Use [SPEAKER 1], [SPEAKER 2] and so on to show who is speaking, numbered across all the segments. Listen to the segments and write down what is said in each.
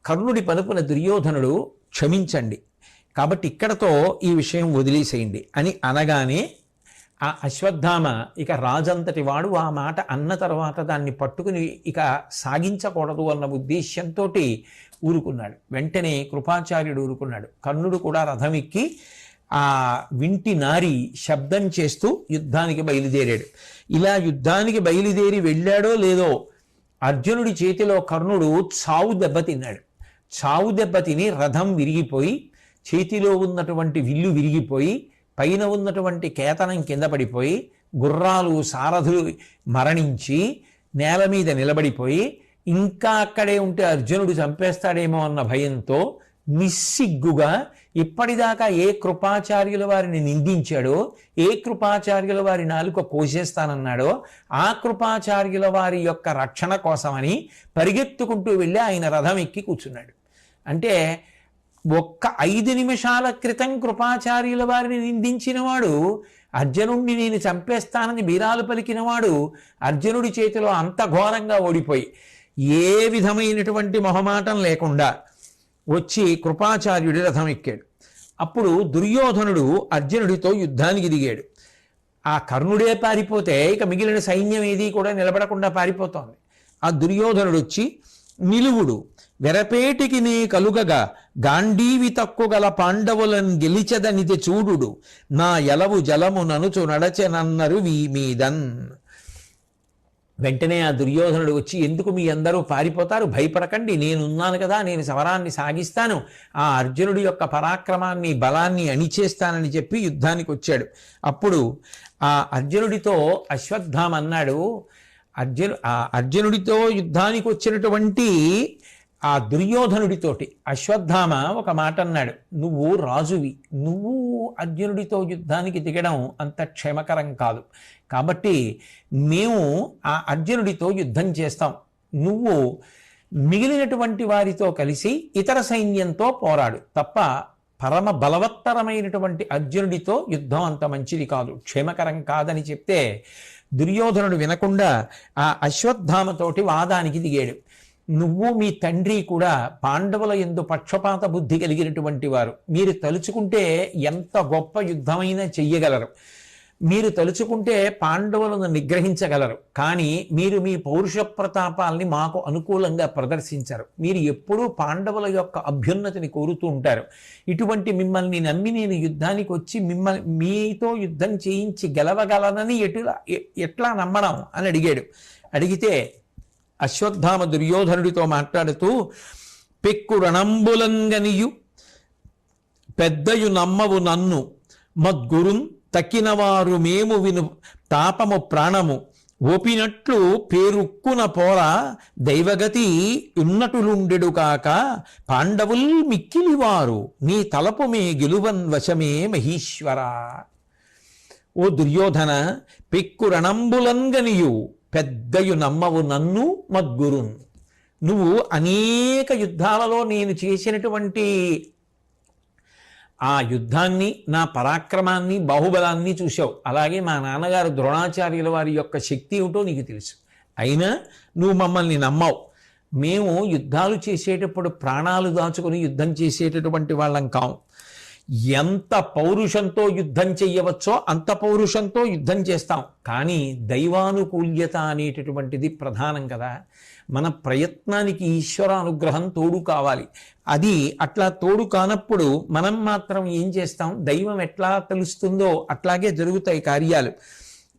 [SPEAKER 1] కర్ణుడి పలుపున దుర్యోధనుడు క్షమించండి, కాబట్టి ఇక్కడతో ఈ విషయం వదిలేసేయండి అని అనగానే ఆ అశ్వత్థామ ఇక రాజంతటి వాడు ఆ మాట అన్న తర్వాత దాన్ని పట్టుకుని ఇక సాగించకూడదు అన్న ఉద్దేశ్యంతో ఊరుకున్నాడు. వెంటనే కృపాచార్యుడు ఊరుకున్నాడు. కర్ణుడు కూడా రథం ఎక్కి ఆ వింటి నారి శబ్దం చేస్తూ యుద్ధానికి బయలుదేరాడు. ఇలా యుద్ధానికి బయలుదేరి వెళ్ళాడో లేదో అర్జునుడి చేతిలో కర్ణుడు చావు దెబ్బతిన్నాడు. చావు దెబ్బతిని రథం విరిగిపోయి, చేతిలో ఉన్నటువంటి విల్లు విరిగిపోయి, పైన ఉన్నటువంటి కేతనం కింద పడిపోయి, గుర్రాలు సారథులు మరణించి నేల మీద నిలబడిపోయి, ఇంకా అక్కడే ఉంటే అర్జునుడు చంపేస్తాడేమో అన్న భయంతో నిస్సిగ్గుగా ఇప్పటిదాకా ఏ కృపాచార్యుల వారిని నిందించాడో, ఏ కృపాచార్యుల వారి నాలుక కోసేస్తానన్నాడో ఆ కృపాచార్యుల వారి యొక్క రక్షణ కోసమని పరిగెత్తుకుంటూ వెళ్ళి ఆయన రథం ఎక్కి కూర్చున్నాడు. అంటే ఒక్క 5 నిమిషాల క్రితం కృపాచార్యుల వారిని నిందించినవాడు, అర్జునుడిని నేను చంపేస్తానని బీరాలు పలికినవాడు అర్జునుడి చేతిలో అంత ఘోరంగా ఓడిపోయి ఏ విధమైనటువంటి మొహమాటం లేకుండా వచ్చి కృపాచార్యుడి రథం ఎక్కాడు. అప్పుడు దుర్యోధనుడు అర్జునుడితో యుద్ధానికి దిగాడు. ఆ కర్ణుడే పారిపోతే ఇక మిగిలిన సైన్యం ఏది కూడా నిలబడకుండా పారిపోతోంది. ఆ దుర్యోధనుడు వచ్చి నిలువుడు వెరపేటికి నీ కలుగగా గాంధీవి తక్కుగల పాండవులను గెలిచదనిది చూడుడు నా ఎలవు జలము ననుచు నడచెనన్నరు వీమీదన్. వెంటనే ఆ దుర్యోధనుడు వచ్చి, ఎందుకు మీ అందరూ పారిపోతారు, భయపడకండి, నేనున్నాను కదా, నేను సమరాన్ని సాగిస్తాను, ఆ అర్జునుడి యొక్క పరాక్రమాన్ని బలాన్ని అణిచేస్తానని చెప్పి యుద్ధానికి వచ్చాడు. అప్పుడు ఆ అర్జునుడితో అశ్వత్థామ అన్నాడు, అర్జునుడితో యుద్ధానికి వచ్చినటువంటి ఆ దుర్యోధనుడితోటి అశ్వత్థామ ఒక మాట అన్నాడు, నువ్వు రాజువి, నువ్వు అర్జునుడితో యుద్ధానికి దిగడం అంత క్షేమకరం కాదు, కాబట్టి మేము ఆ అర్జునుడితో యుద్ధం చేస్తాం, నువ్వు మిగిలినటువంటి వారితో కలిసి ఇతర సైన్యంతో పోరాడు తప్ప పరమ బలవత్తరమైనటువంటి అర్జునుడితో యుద్ధం అంత మంచిది కాదు, క్షేమకరం కాదని చెప్తే దుర్యోధనుడు వినకుండా ఆ అశ్వత్థామతోటి వాదానికి దిగాడు. నువ్వు మీ తండ్రి కూడా పాండవుల యందు పక్షపాత బుద్ధి కలిగినటువంటి వారు, మీరు తలుచుకుంటే ఎంత గొప్ప యుద్ధమైనా చెయ్యగలరు, మీరు తలుచుకుంటే పాండవులను నిగ్రహించగలరు, కానీ మీరు మీ పౌరుష ప్రతాపాల్ని మాకు అనుకూలంగా ప్రదర్శించరు, మీరు ఎప్పుడూ పాండవుల యొక్క అభ్యున్నతిని కోరుతూ ఉంటారు, ఇటువంటి మిమ్మల్ని నమ్మి నేను యుద్ధానికి వచ్చి మీతో యుద్ధం చేయించి గెలవగలనని ఎట్లా నమ్మడం అని అడిగాడు. అడిగితే అశ్వత్థామ దుర్యోధనుడితో మాట్లాడుతూ, పెక్కు రణంబులంగనియు పెద్దయు నమ్మవు నన్ను మద్గురున్ తక్కినవారు మేము విను తాపము ప్రాణము ఓపినట్లు పేరుక్కున పోర దైవగతి ఉన్నటులుండెడు కాక పాండవుల్ మిక్కిలివారు నీ తలపు మే గెలువన్ వశమే మహీశ్వర. ఓ దుర్యోధన, పెక్కు రణంబులంగనియు పెద్దయు నమ్మవు నన్ను మద్గురున్, నువ్వు అనేక యుద్ధాలలో నేను చేసినటువంటి ఆ యుద్ధాన్ని, నా పరాక్రమాన్ని, బాహుబలాన్ని చూశావు, అలాగే మా నాన్నగారు ద్రోణాచార్యుల వారి యొక్క శక్తి ఏమిటో నీకు తెలుసు, అయినా నువ్వు మమ్మల్ని నమ్మావు. మేము యుద్ధాలు చేసేటప్పుడు ప్రాణాలు దాచుకొని యుద్ధం చేసేటటువంటి వాళ్ళం కాము, ఎంత పౌరుషంతో యుద్ధం చెయ్యవచ్చో అంత పౌరుషంతో యుద్ధం చేస్తాం, కానీ దైవానుకూల్యత అనేటటువంటిది ప్రధానం కదా, మన ప్రయత్నానికి ఈశ్వర అనుగ్రహం తోడు కావాలి, అది అట్లా తోడు కానప్పుడు మనం మాత్రం ఏం చేస్తాం, దైవం ఎట్లా తెలుస్తుందో అట్లాగే జరుగుతాయి కార్యాలు.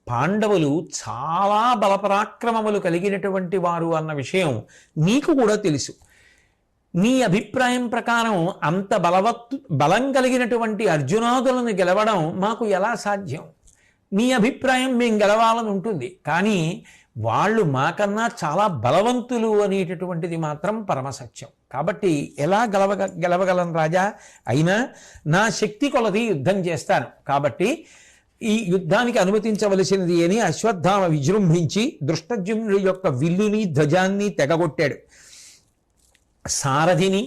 [SPEAKER 1] పాండవులు చాలా బలపరాక్రమములు కలిగినటువంటి వారు అన్న విషయం నీకు కూడా తెలుసు, నీ అభిప్రాయం ప్రకారం అంత బలం కలిగినటువంటి అర్జునాదులను గెలవడం మాకు ఎలా సాధ్యం, నీ అభిప్రాయం మేము గెలవాలని ఉంటుంది, కానీ వాళ్ళు మాకన్నా చాలా బలవంతులు అనేటటువంటిది మాత్రం పరమసత్యం, కాబట్టి ఎలా గెలవగలను రాజా, అయినా నా శక్తి కొలది యుద్ధం చేస్తాను, కాబట్టి ఈ యుద్ధానికి అనుమతించవలసినది అని అశ్వత్థామ విజృంభించి దృష్టద్యుమ్నుడి యొక్క విల్లుని ధ్వజాన్ని తెగగొట్టాడు. సారథిని,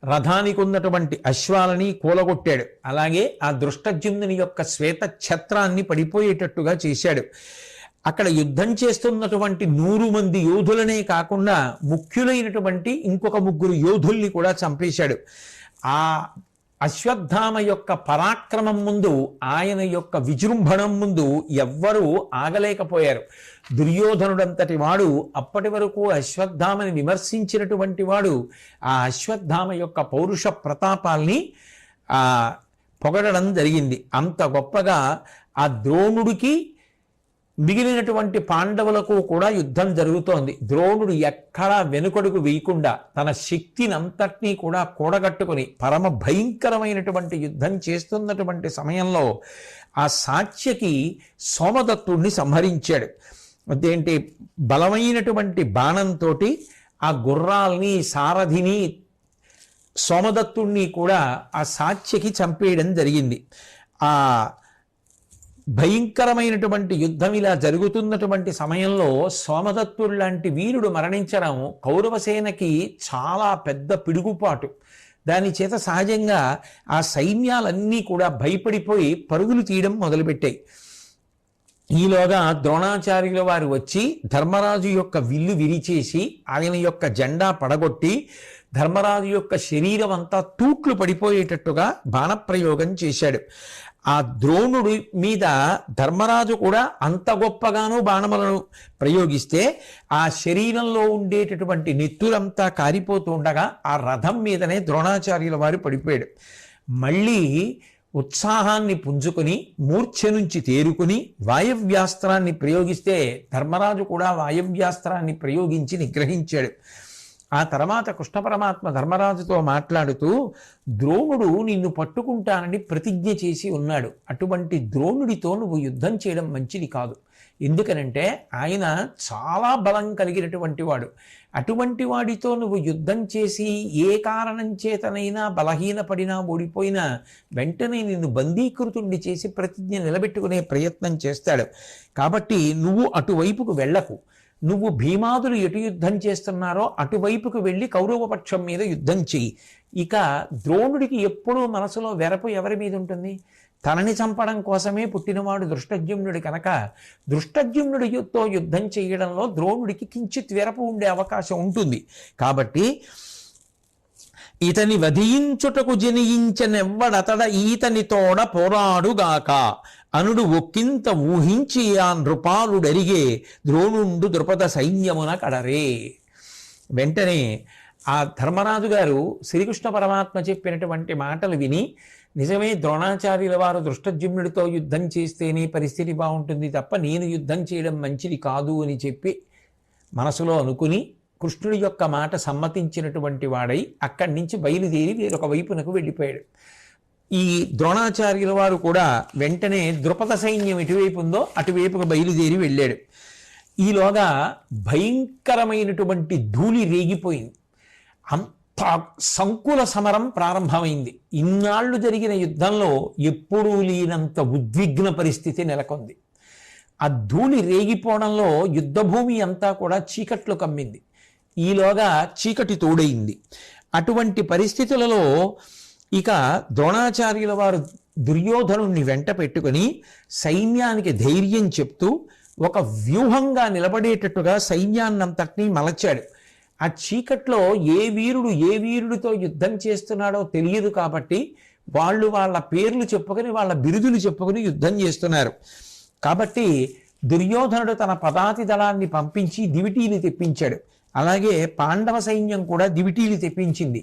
[SPEAKER 1] రథానికి ఉన్నటువంటి అశ్వాలని కూలగొట్టాడు, అలాగే ఆ దృష్టద్యుమ్నుని యొక్క శ్వేత ఛత్రాన్ని పడిపోయేటట్టుగా చేశాడు. అక్కడ యుద్ధం చేస్తున్నటువంటి 100 మంది యోధులనే కాకుండా ముఖ్యులైనటువంటి ఇంకొక 3 యోధుల్ని కూడా చంపేశాడు. ఆ అశ్వత్థామ యొక్క పరాక్రమం ముందు, ఆయన యొక్క విజృంభణం ముందు ఎవ్వరూ ఆగలేకపోయారు. దుర్యోధనుడంతటి వాడు అప్పటి వరకు అశ్వత్థామని విమర్శించినటువంటి వాడు ఆ అశ్వత్థామ యొక్క పౌరుష ప్రతాపాల్ని పొగడడం జరిగింది. అంత గొప్పగా ఆ ద్రోణుడికి మిగిలినటువంటి పాండవులకు కూడా యుద్ధం జరుగుతోంది. ద్రోణుడు ఎక్కడా వెనుకడుగు వేయకుండా తన శక్తిని అంతటినీ కూడా కూడగట్టుకుని పరమ భయంకరమైనటువంటి యుద్ధం చేస్తున్నటువంటి సమయంలో ఆ సాత్యకి సోమదత్తుడిని సంహరించాడు. అదేంటి, బలమైనటువంటి బాణంతో ఆ గుర్రాల్ని, సారథిని, సోమదత్తుణ్ణి కూడా ఆ సాత్యకి చంపేయడం జరిగింది. ఆ భయంకరమైనటువంటి యుద్ధం ఇలా జరుగుతున్నటువంటి సమయంలో సోమదత్తుడు లాంటి వీరుడు మరణించడం కౌరవసేనకి చాలా పెద్ద పిడుగుపాటు. దాని చేత సహజంగా ఆ సైన్యాలన్నీ కూడా భయపడిపోయి పరుగులు తీయడం మొదలుపెట్టాయి. ఈలోగా ద్రోణాచార్యుల వారు వచ్చి ధర్మరాజు యొక్క విల్లు విరిచేసి ఆయన యొక్క జెండా పడగొట్టి ధర్మరాజు యొక్క శరీరం అంతా తూట్లు పడిపోయేటట్టుగా బాణప్రయోగం చేశాడు. ఆ ద్రోణుడి మీద ధర్మరాజు కూడా అంత గొప్పగానూ బాణములను ప్రయోగిస్తే ఆ శరీరంలో ఉండేటటువంటి నెత్తురంతా కారిపోతూ ఉండగా ఆ రథం మీదనే ద్రోణాచార్యుల వారు పడిపోయాడు. మళ్ళీ ఉత్సాహాన్ని పుంజుకొని మూర్ఛ నుంచి తేరుకుని వాయవ్యాస్త్రాన్ని ప్రయోగిస్తే ధర్మరాజు కూడా వాయవ్యాస్త్రాన్ని ప్రయోగించి నిగ్రహించాడు. ఆ తర్వాత కృష్ణ పరమాత్మ ధర్మరాజుతో మాట్లాడుతూ, ద్రోణుడు నిన్ను పట్టుకుంటానని ప్రతిజ్ఞ చేసి ఉన్నాడు. అటువంటి ద్రోణుడితో నువ్వు యుద్ధం చేయడం మంచిది కాదు. ఎందుకనంటే ఆయన చాలా బలం కలిగినటువంటి వాడు. అటువంటి వాడితో నువ్వు యుద్ధం చేసి ఏ కారణం చేతనైనా బలహీనపడినా ఓడిపోయినా వెంటనే నిన్ను బందీకృతుణ్ణి చేసి ప్రతిజ్ఞ నిలబెట్టుకునే ప్రయత్నం చేస్తాడు. కాబట్టి నువ్వు అటువైపుకు వెళ్ళకు. నువ్వు భీమాదులు ఎటు యుద్ధం చేస్తున్నారో అటువైపుకు వెళ్ళి కౌరవపక్షం మీద యుద్ధం చెయ్యి. ఇక ద్రోణుడికి ఎప్పుడూ మనసులో వెరపు ఎవరి మీద ఉంటుంది? తనని చంపడం కోసమే పుట్టినవాడు దృష్టద్యుమ్నుడి కనుక దృష్టద్యుమ్నుడితో యుద్ధం చేయడంలో ద్రోణుడికి కించిత్ వెరపు ఉండే అవకాశం ఉంటుంది. కాబట్టి ఇతని వధించుటకు జనియించనెవ్వడతడ ఈతని తోడ పోరాడుగాక అనుడు ఒక్కింత ఊహించి ఆ నృపాలుడరిగే ద్రోణుండు ద్రుపద సైన్యమున కడరే. వెంటనే ఆ ధర్మరాజు గారు శ్రీకృష్ణ పరమాత్మ చెప్పినటువంటి మాటలు విని, నిజమే ద్రోణాచార్యుల వారు దృష్టద్యుమ్నుడితో యుద్ధం చేస్తేనే పరిస్థితి బాగుంటుంది తప్ప నేను యుద్ధం చేయడం మంచిది కాదు అని చెప్పి మనసులో అనుకుని కృష్ణుడి యొక్క మాట సమ్మతించినటువంటి వాడై అక్కడి నుంచి బయలుదేరి వేరొక వైపునకు వెళ్ళిపోయాడు. ఈ ద్రోణాచార్యుల వారు కూడా వెంటనే ద్రుపద సైన్యం ఎటువైపు ఉందో అటువైపుకు బయలుదేరి వెళ్ళాడు. ఈలోగా భయంకరమైనటువంటి ధూళి రేగిపోయింది. అంత సంకుల సమరం ప్రారంభమైంది. ఇన్నాళ్లు జరిగిన యుద్ధంలో ఎప్పుడూ లేనంత ఉద్విగ్న పరిస్థితి నెలకొంది. ఆ ధూళి రేగిపోవడంలో యుద్ధభూమి అంతా కూడా చీకట్లు కమ్మింది. ఈలోగా చీకటి తోడైంది. అటువంటి పరిస్థితులలో ఇక ద్రోణాచార్యుల వారు దుర్యోధనుణ్ణి వెంట పెట్టుకుని సైన్యానికి ధైర్యం చెప్తూ ఒక వ్యూహంగా నిలబడేటట్టుగా సైన్యాన్నంతటినీ మలచాడు. ఆ చీకట్లో ఏ వీరుడితో యుద్ధం చేస్తున్నాడో తెలియదు కాబట్టి వాళ్ళు వాళ్ళ పేర్లు చెప్పుకొని వాళ్ళ బిరుదులు చెప్పుకొని యుద్ధం చేస్తున్నారు. కాబట్టి దుర్యోధనుడు తన పదాతి దళాన్ని పంపించి దివిటీలు తెప్పించాడు. అలాగే పాండవ సైన్యం కూడా దివిటీలు తెప్పించింది.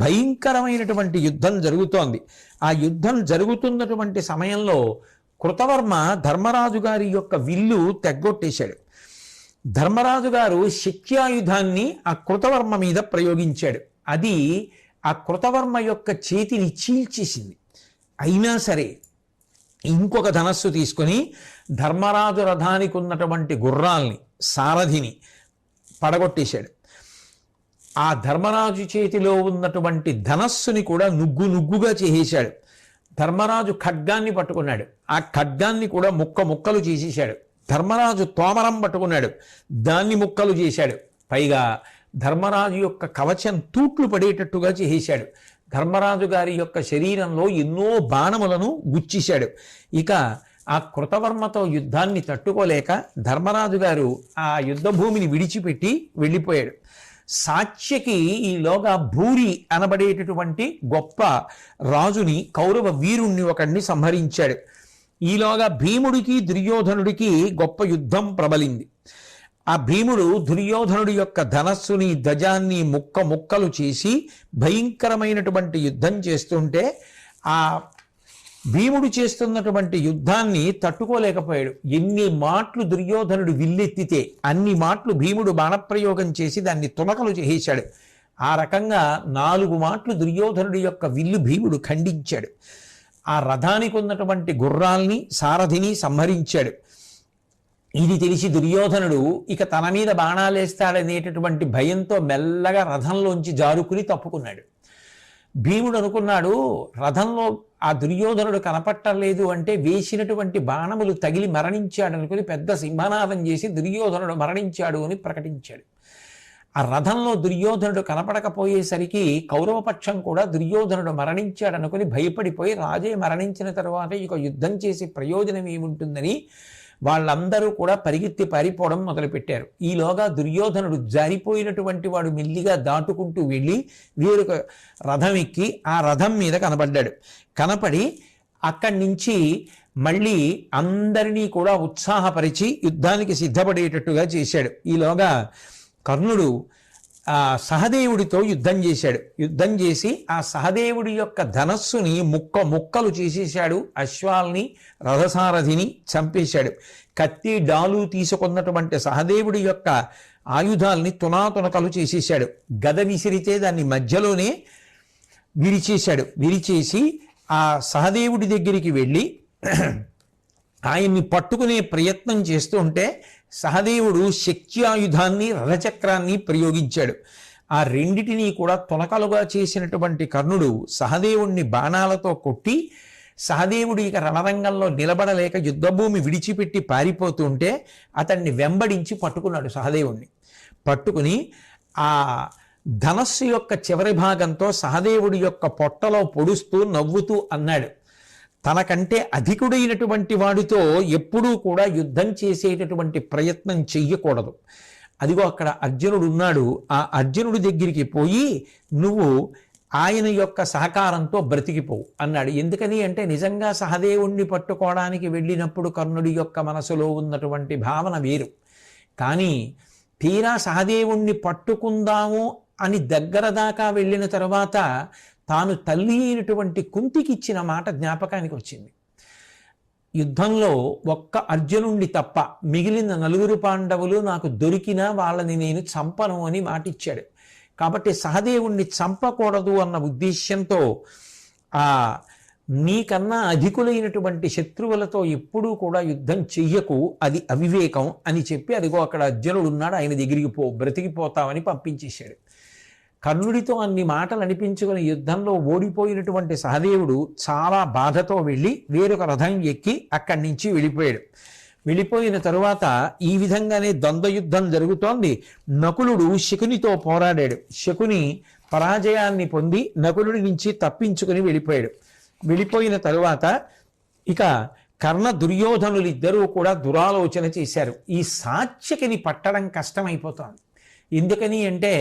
[SPEAKER 1] భయంకరమైనటువంటి యుద్ధం జరుగుతోంది. ఆ యుద్ధం జరుగుతున్నటువంటి సమయంలో కృతవర్మ ధర్మరాజు గారి యొక్క విల్లు తెగ్గొట్టేశాడు. ధర్మరాజు గారు శక్త్యాయుధాన్ని ఆ కృతవర్మ మీద ప్రయోగించాడు. అది ఆ కృతవర్మ యొక్క చేతిని చీల్చేసింది. అయినా సరే ఇంకొక ధనస్సు తీసుకొని ధర్మరాజు రథానికి ఉన్నటువంటి గుర్రాల్ని, సారథిని పడగొట్టేశాడు. ఆ ధర్మరాజు చేతిలో ఉన్నటువంటి ధనస్సుని కూడా నుగ్గుగా చేసేశాడు. ధర్మరాజు ఖడ్గాన్ని పట్టుకున్నాడు. ఆ ఖడ్గాన్ని కూడా ముక్కలు చేసేశాడు. ధర్మరాజు తోమరం పట్టుకున్నాడు. దాన్ని ముక్కలు చేశాడు. పైగా ధర్మరాజు యొక్క కవచం తూట్లు పడేటట్టుగా చేసేశాడు. ధర్మరాజు గారి యొక్క శరీరంలో ఎన్నో బాణములను గుచ్చేశాడు. ఇక ఆ కృతవర్మతో యుద్ధాన్ని తట్టుకోలేక ధర్మరాజు గారు ఆ యుద్ధ భూమిని విడిచిపెట్టి వెళ్ళిపోయాడు. సాత్యకి ఈలోగా భూరి అనబడేటటువంటి గొప్ప రాజుని, కౌరవ వీరుణ్ణి ఒకడిని సంహరించాడు. ఈలోగా భీముడికి దుర్యోధనుడికి గొప్ప యుద్ధం ప్రబలింది. ఆ భీముడు దుర్యోధనుడి యొక్క ధనస్సుని ధ్వజాన్ని ముక్క ముక్కలు చేసి భయంకరమైనటువంటి యుద్ధం చేస్తుంటే ఆ భీముడు చేస్తున్నటువంటి యుద్ధాన్ని తట్టుకోలేకపోయాడు. ఎన్ని మాటలు దుర్యోధనుడు విల్లెత్తితే అన్ని మాటలు భీముడు బాణప్రయోగం చేసి దాన్ని తునకలు చేసేశాడు. ఆ రకంగా 4 మాటలు దుర్యోధనుడి యొక్క విల్లు భీముడు ఖండించాడు. ఆ రథానికి ఉన్నటువంటి గుర్రాల్ని సారథిని సంహరించాడు. ఇది తెలిసి దుర్యోధనుడు ఇక తన మీద బాణాలేస్తాడనేటటువంటి భయంతో మెల్లగా రథంలోంచి జారుకుని తప్పుకున్నాడు. భీముడు అనుకున్నాడు, రథంలో ఆ దుర్యోధనుడు కనపట్టలేదు అంటే వేసినటువంటి బాణములు తగిలి మరణించాడు అనుకుని పెద్ద సింహనాదం చేసి దుర్యోధనుడు మరణించాడు అని ప్రకటించాడు. ఆ రథంలో దుర్యోధనుడు కనపడకపోయేసరికి కౌరవపక్షం కూడా దుర్యోధనుడు మరణించాడనుకుని భయపడిపోయి రాజే మరణించిన తరువాత ఇక యుద్ధం చేసి ప్రయోజనం ఏముంటుందని వాళ్ళందరూ కూడా పరిగెత్తి పారిపోవడం మొదలుపెట్టారు. ఈలోగా దుర్యోధనుడు జారిపోయినటువంటి వాడు మెల్లిగా దాటుకుంటూ వెళ్ళి వేరొక రథం ఎక్కి ఆ రథం మీద కనబడ్డాడు. కనపడి అక్కడి నుంచి మళ్ళీ అందరినీ కూడా ఉత్సాహపరిచి యుద్ధానికి సిద్ధపడేటట్టుగా చేశాడు. ఈలోగా కర్ణుడు ఆ సహదేవుడితో యుద్ధం చేశాడు. యుద్ధం చేసి ఆ సహదేవుడి యొక్క ధనస్సుని ముక్కలు చేసేశాడు. అశ్వాల్ని రథసారథిని చంపేశాడు. కత్తి డాలు తీసుకున్నటువంటి సహదేవుడి యొక్క ఆయుధాల్ని తునాతునకలు చేసేశాడు. గద విసిరితే దాన్ని మధ్యలోనే విరిచేశాడు. విరిచేసి ఆ సహదేవుడి దగ్గరికి వెళ్ళి ఆయన్ని పట్టుకునే ప్రయత్నం చేస్తూ ఉంటే సహదేవుడు శక్త్యాయుధాన్ని రథచక్రాన్ని ప్రయోగించాడు. ఆ రెండిటినీ కూడా తునకలుగా చేసినటువంటి కర్ణుడు సహదేవుణ్ణి బాణాలతో కొట్టి సహదేవుడు ఇక రణరంగంలో నిలబడలేక యుద్ధభూమి విడిచిపెట్టి పారిపోతుంటే అతన్ని వెంబడించి పట్టుకున్నాడు. సహదేవుణ్ణి పట్టుకుని ఆ ధనస్సు యొక్క చివరి భాగంతో సహదేవుడి యొక్క పొట్టలో పొడుస్తూ నవ్వుతూ అన్నాడు, తనకంటే అధికుడైనటువంటి వాడితో ఎప్పుడూ కూడా యుద్ధం చేసేటటువంటి ప్రయత్నం చెయ్యకూడదు. అదిగో అక్కడ అర్జునుడు ఉన్నాడు. ఆ అర్జునుడి దగ్గరికి పోయి నువ్వు ఆయన యొక్క సహకారంతో బ్రతికిపోవు అన్నాడు. ఎందుకని అంటే నిజంగా సహదేవుణ్ణి పట్టుకోవడానికి వెళ్ళినప్పుడు కర్ణుడి యొక్క మనసులో ఉన్నటువంటి భావన వేరు. కానీ తీరా సహదేవుణ్ణి పట్టుకుందాము అని దగ్గర దాకా వెళ్ళిన తర్వాత తాను తల్లి అయినటువంటి కుంతికి ఇచ్చిన మాట జ్ఞాపకానికి వచ్చింది. యుద్ధంలో ఒక్క అర్జునుణ్ణి తప్ప మిగిలిన 4 పాండవులు నాకు దొరికినా వాళ్ళని నేను చంపను అని మాటిచ్చాడు. కాబట్టి సహదేవుణ్ణి చంపకూడదు అన్న ఉద్దేశ్యంతో ఆ నీకన్నా అధికులైనటువంటి శత్రువులతో ఎప్పుడూ కూడా యుద్ధం చెయ్యకు, అది అవివేకం అని చెప్పి అదిగో అక్కడ అర్జునుడు ఉన్నాడు, ఆయన దగ్గరికి పో, బ్రతికిపోతామని పంపించేశాడు. కర్ణుడితో అన్ని మాటలు అనిపించుకుని యుద్ధంలో ఓడిపోయినటువంటి సహదేవుడు చాలా బాధతో వెళ్ళి వేరొక రథం ఎక్కి అక్కడి నుంచి వెళ్ళిపోయాడు. వెళ్ళిపోయిన తరువాత ఈ విధంగానే ద్వంద్వ యుద్ధం జరుగుతోంది. నకులుడు శకునితో పోరాడాడు. శకుని పరాజయాన్ని పొంది నకులుడి నుంచి తప్పించుకుని వెళ్ళిపోయాడు. వెళ్ళిపోయిన తరువాత ఇక కర్ణ దుర్యోధనులిద్దరూ కూడా దురాలోచన చేశారు. ఈ సాత్యకిని పట్టడం కష్టమైపోతోంది. ఎందుకని అంటే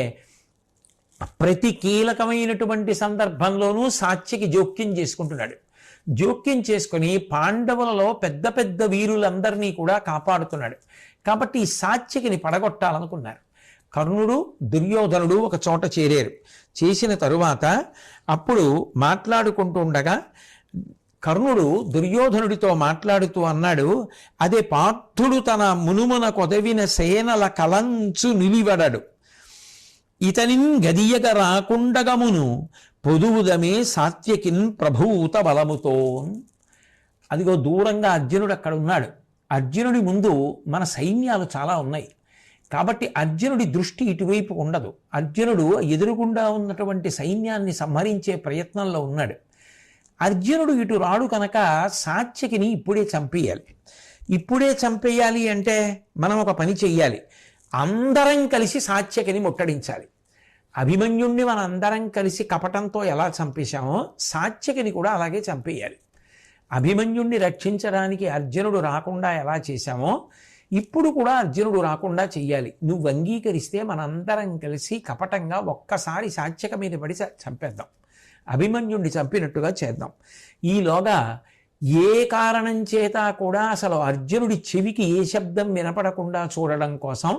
[SPEAKER 1] ప్రతి కీలకమైనటువంటి సందర్భంలోనూ సాత్యకి జోక్యం చేసుకుంటున్నాడు. జోక్యం చేసుకుని పాండవులలో పెద్ద పెద్ద వీరులందరినీ కూడా కాపాడుతున్నాడు. కాబట్టి ఈ సాత్యకిని పడగొట్టాలనుకున్నారు. కర్ణుడు దుర్యోధనుడు ఒక చోట చేరారు. చేసిన తరువాత అప్పుడు మాట్లాడుకుంటూ ఉండగా కర్ణుడు దుర్యోధనుడితో మాట్లాడుతూ అన్నాడు, అదే పార్థుడు తన మునుమున కొదవిన సేనల కలంచు నిలివడడు, ఇతనిన్ గదియగ రాకుండగమును పొదువుదమే సాత్యకిన్ ప్రభూత బలముతో. అదిగో దూరంగా అర్జునుడు అక్కడ ఉన్నాడు. అర్జునుడి ముందు మన సైన్యాలు చాలా ఉన్నాయి. కాబట్టి అర్జునుడి దృష్టి ఇటువైపు ఉండదు. అర్జునుడు ఎదురుగుండా ఉన్నటువంటి సైన్యాన్ని సంహరించే ప్రయత్నంలో ఉన్నాడు. అర్జునుడు ఇటు రాడు కనుక సాత్యకిని ఇప్పుడే చంపేయాలి. ఇప్పుడే చంపేయాలి అంటే మనం ఒక పని చెయ్యాలి. అందరం కలిసి సాత్యకిని ముట్టడించాలి. అభిమన్యుణ్ణి మన అందరం కలిసి కపటంతో ఎలా చంపేశామో సాత్యకిని కూడా అలాగే చంపేయాలి. అభిమన్యుణ్ణి రక్షించడానికి అర్జునుడు రాకుండా ఎలా చేశామో ఇప్పుడు కూడా అర్జునుడు రాకుండా చెయ్యాలి. నువ్వు అంగీకరిస్తే మనందరం కలిసి కపటంగా ఒక్కసారి సాత్యక మీద పడి చంపేద్దాం, అభిమన్యుణ్ణి చంపినట్టుగా చేద్దాం. ఈలోగా ఏ కారణం చేత కూడా అసలు అర్జునుడి చెవికి ఏ శబ్దం వినపడకుండా చూడడం కోసం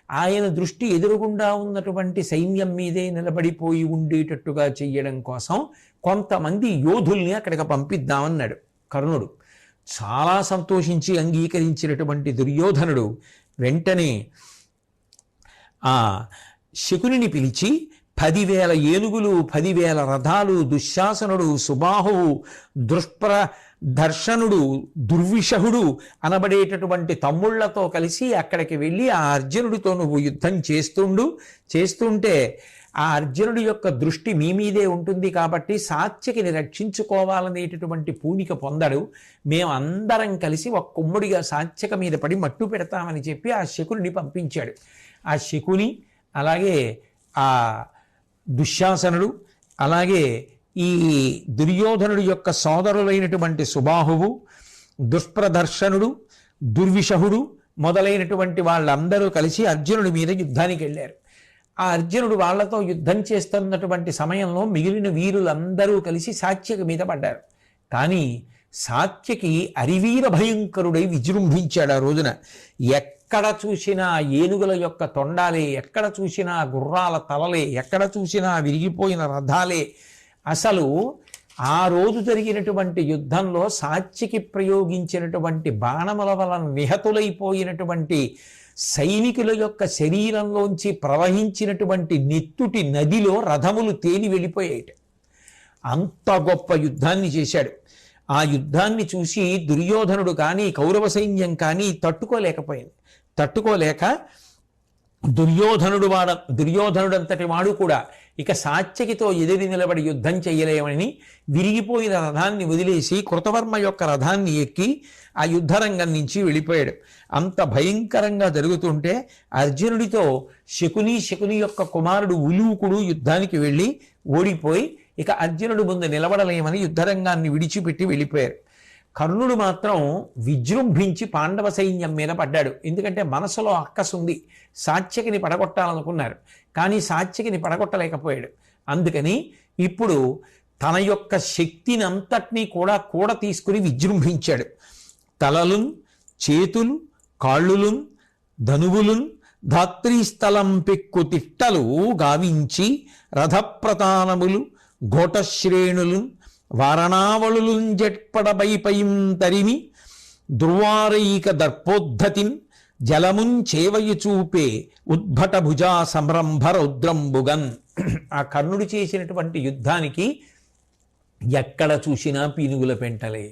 [SPEAKER 1] ఆయన దృష్టి ఎదురుగుండా ఉన్నటువంటి సైన్యం మీదే నిలబడిపోయి ఉండేటట్టుగా చెయ్యడం కోసం కొంతమంది యోధుల్ని అక్కడికి పంపిద్దామన్నాడు కర్ణుడు. చాలా సంతోషించి అంగీకరించినటువంటి దుర్యోధనుడు వెంటనే ఆ శకునిని పిలిచి 10,000 ఏనుగులు, 10,000 రథాలు, దుశ్శాసనుడు, సుబాహువు, దర్శనుడు, దుర్విషహుడు అనబడేటటువంటి తమ్ముళ్లతో కలిసి అక్కడికి వెళ్ళి ఆ అర్జునుడితో నువ్వు యుద్ధం చేస్తుంటే ఆ అర్జునుడి యొక్క దృష్టి మీ మీదే ఉంటుంది కాబట్టి సాత్యకిని రక్షించుకోవాలనేటటువంటి పూనిక పొందడు. మేమందరం కలిసి ఒక కుమ్ముడిగా సాత్యక మీద పడి మట్టు పెడతామని చెప్పి ఆ శకుని పంపించాడు. ఆ శకుని అలాగే ఆ దుశ్శాసనుడు అలాగే ఈ దుర్యోధనుడి యొక్క సోదరులైనటువంటి సుబాహువు, దుష్ప్రదర్శనుడు, దుర్విషహుడు మొదలైనటువంటి వాళ్ళందరూ కలిసి అర్జునుడి మీద యుద్ధానికి వెళ్ళారు. ఆ అర్జునుడు వాళ్లతో యుద్ధం చేస్తున్నటువంటి సమయంలో మిగిలిన వీరులందరూ కలిసి సాత్యకి మీద పడ్డారు. కానీ సాత్యకి అరివీర భయంకరుడై విజృంభించాడు. ఆ రోజున ఎక్కడ చూసినా ఏనుగుల యొక్క తొండాలే, ఎక్కడ చూసినా గుర్రాల తలలే, ఎక్కడ చూసినా విరిగిపోయిన రథాలే. అసలు ఆ రోజు జరిగినటువంటి యుద్ధంలో సాత్యకి ప్రయోగించినటువంటి బాణముల వలన నిహతులైపోయినటువంటి సైనికుల యొక్క శరీరంలోంచి ప్రవహించినటువంటి నెత్తుటి నదిలో రథములు తేలి వెళ్ళిపోయాయి. అంత గొప్ప యుద్ధాన్ని చేశాడు. ఆ యుద్ధాన్ని చూసి దుర్యోధనుడు కానీ కౌరవ సైన్యం కానీ తట్టుకోలేక దుర్యోధనుడంతటి వాడు కూడా ఇక సాత్యకితో ఎదిరి నిలబడి యుద్ధం చెయ్యలేమని విరిగిపోయిన రథాన్ని వదిలేసి కృతవర్మ యొక్క రథాన్ని ఎక్కి ఆ యుద్ధరంగం నుంచి వెళ్ళిపోయాడు. అంత భయంకరంగా జరుగుతుంటే అర్జునుడితో శకుని యొక్క కుమారుడు ఉలూకుడు యుద్ధానికి వెళ్ళి ఓడిపోయి ఇక అర్జునుడు ముందు నిలబడలేమని యుద్ధరంగాన్ని విడిచిపెట్టి వెళ్ళిపోయారు. కర్ణుడు మాత్రం విజృంభించి పాండవ సైన్యం మీద పడ్డాడు. ఎందుకంటే మనసులో అక్కసుంది, సాత్యకిని పడగొట్టాలనుకున్నారు కానీ సాత్యకిని పడగొట్టలేకపోయాడు. అందుకని ఇప్పుడు తన యొక్క శక్తిని అంతటినీ కూడా తీసుకుని విజృంభించాడు. తలలున్, చేతులు, కాళ్ళులున్, ధనువులున్, ధాత్రీస్థలం పెక్కు తిట్టలు గావించి రథప్రతానములు, ఘోటశ్రేణులు, వారణావళులున్ జట్పడబైపయిం తరిమి దుర్వారైక దర్పోద్ధతిన్ జలమున్ చేవయి చూపే ఉద్భట భుజా సంరంభ రౌద్రంబుగన్. ఆ కర్ణుడు చేసినటువంటి యుద్ధానికి ఎక్కడ చూసినా పీనుగుల పెంటలే,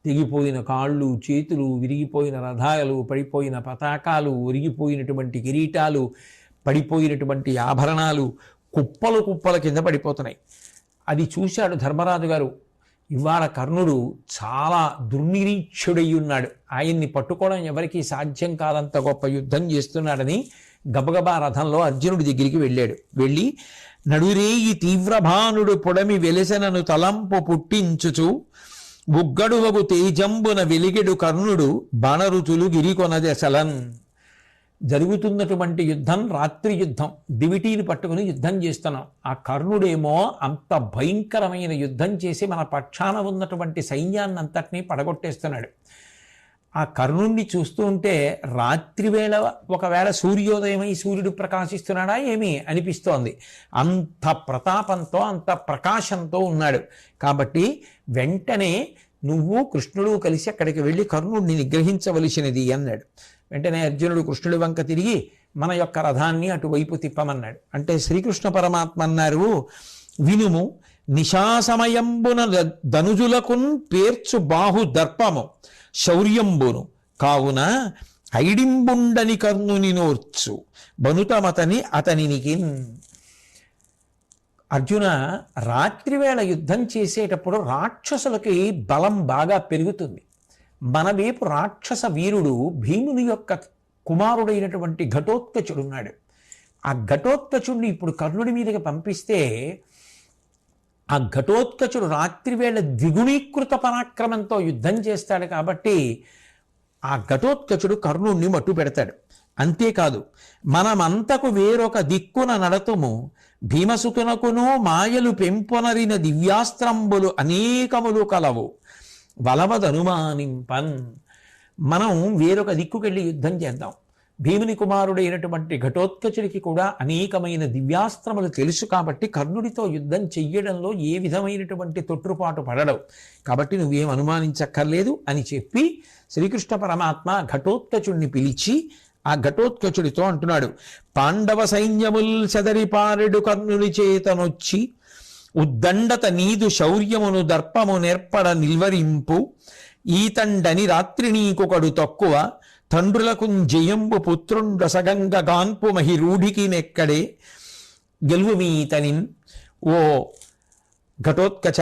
[SPEAKER 1] తెగిపోయిన కాళ్ళు, చేతులు, విరిగిపోయిన రథాలు, పడిపోయిన పతాకాలు, ఒరిగిపోయినటువంటి కిరీటాలు, పడిపోయినటువంటి ఆభరణాలు కుప్పల కింద పడిపోతున్నాయి. అది చూశాడు ధర్మరాజు గారు. ఇవాళ కర్ణుడు చాలా దుర్నిరీక్షుడై ఉన్నాడు, ఆయన్ని పట్టుకోవడం ఎవరికీ సాధ్యం కాదంత గొప్ప యుద్ధం చేస్తున్నాడని గబగబా రథంలో అర్జునుడి దగ్గరికి వెళ్ళి నడురేయి తీవ్రభానుడు పొడమి వెలసెనను తలంపు పుట్టించుచు బుగ్గడువగు తేజంబున వెలిగెడు కర్ణుడు బాణరుచులు గిరికొనదెసలన్. జరుగుతున్నటువంటి యుద్ధం రాత్రి యుద్ధం, దివిటీని పట్టుకుని యుద్ధం చేస్తున్నాం. ఆ కర్ణుడేమో అంత భయంకరమైన యుద్ధం చేసి మన పక్షాన ఉన్నటువంటి సైన్యాన్ని అంతటినీ పడగొట్టేస్తున్నాడు. ఆ కర్ణుణ్ణి చూస్తూ ఉంటే రాత్రివేళ ఒకవేళ సూర్యోదయమై సూర్యుడు ప్రకాశిస్తున్నాడా ఏమి అనిపిస్తోంది. అంత ప్రతాపంతో అంత ప్రకాశంతో ఉన్నాడు. కాబట్టి వెంటనే నువ్వు కృష్ణుడు కలిసి అక్కడికి వెళ్ళి కర్ణుడిని నిగ్రహించవలసినది అన్నాడు. వెంటనే అర్జునుడు కృష్ణుడి వంక తిరిగి మన యొక్క రథాన్ని అటువైపు తిప్పమన్నాడు. అంటే శ్రీకృష్ణ పరమాత్మ అన్నారు, వినుము నిశాసమయంబున ధనుజులకున్ పేర్చు బాహు దర్పము శౌర్యంబును కావున ఐడింబుండని కర్ణుని నోర్చు బనుతమతని అతనికి. అర్జున, రాత్రివేళ యుద్ధం చేసేటప్పుడు రాక్షసులకి బలం బాగా పెరుగుతుంది. మన వైపు రాక్షస వీరుడు భీముని యొక్క కుమారుడైనటువంటి ఘటోత్కచుడున్నాడు. ఆ ఘటోత్కచుడిని ఇప్పుడు కర్ణుడి మీదకి పంపిస్తే ఆ ఘటోత్కచుడు రాత్రివేళ ద్విగుణీకృత పరాక్రమంతో యుద్ధం చేస్తాడు కాబట్టి ఆ ఘటోత్కచుడు కర్ణుణ్ణి మట్టు పెడతాడు. అంతేకాదు, మనమంతకు వేరొక దిక్కున నడతుము, భీమసుతునకును మాయలు పెంపొనరిన దివ్యాస్త్రంబులు అనేకములు కలవు, వలవదనుమానింపన్. మనం వేరొక దిక్కుకెళ్ళి యుద్ధం చేద్దాం. భీముని కుమారుడైనటువంటి ఘటోత్కచుడికి కూడా అనేకమైన దివ్యాస్త్రములు తెలుసు కాబట్టి కర్ణుడితో యుద్ధం చెయ్యడంలో ఏ విధమైనటువంటి తొట్టుపాటు పడడవు, కాబట్టి నువ్వేం అనుమానించక్కర్లేదు అని చెప్పి శ్రీకృష్ణ పరమాత్మ ఘటోత్కచుడిని పిలిచి ఆ ఘటోత్కచుడితో అంటున్నాడు, పాండవ సైన్యముల్ చెదరిపారెడు కర్ణుని చేతనొచ్చి ఉద్దండత నీదు శౌర్యమును దర్పము నేర్పడ నిల్వరింపు, ఈతండని రాత్రి నీకొకడు తక్కువ, తండ్రులకు జయంబు పుత్రుండసగంగ గాన్పు మహిరూఢికి నెక్కడే గెలువుమీతనిన్. ఓ ఘటోత్కచ,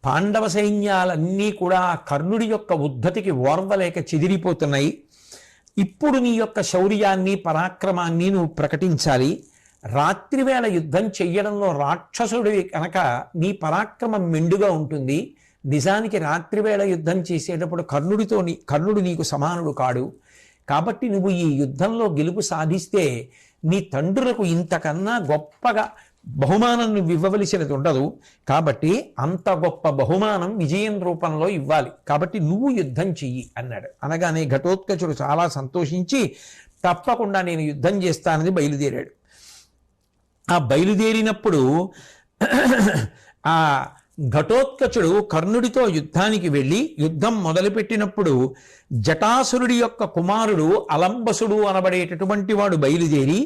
[SPEAKER 1] పాండవ సైన్యాలన్నీ కూడా కర్ణుడి యొక్క ఉద్ధతికి ఓర్వలేక చెదిరిపోతున్నాయి. ఇప్పుడు నీ యొక్క శౌర్యాన్ని పరాక్రమాన్ని నువ్వు ప్రకటించాలి. రాత్రివేళ యుద్ధం చెయ్యడంలో రాక్షసుడివి కనుక నీ పరాక్రమం మెండుగా ఉంటుంది. నిజానికి రాత్రివేళ యుద్ధం చేసేటప్పుడు కర్ణుడు నీకు సమానుడు కాడు. కాబట్టి నువ్వు ఈ యుద్ధంలో గెలుపు సాధిస్తే నీ తండ్రులకు ఇంతకన్నా గొప్పగా బహుమానం నువ్వు ఇవ్వవలసినది ఉండదు. కాబట్టి అంత గొప్ప బహుమానం విజయం రూపంలో ఇవ్వాలి. కాబట్టి నువ్వు యుద్ధం చెయ్యి అన్నాడు. అనగానే ఘటోత్కచుడు చాలా సంతోషించి తప్పకుండా నేను యుద్ధం చేస్తానని బయలుదేరాడు. ఆ బయలుదేరినప్పుడు ఆ ఘటోత్కచుడు కర్ణుడితో యుద్ధానికి వెళ్ళి యుద్ధం మొదలుపెట్టినప్పుడు జటాసురుడి యొక్క కుమారుడు అలంబసుడు అనబడేటటువంటి వాడు బయలుదేరి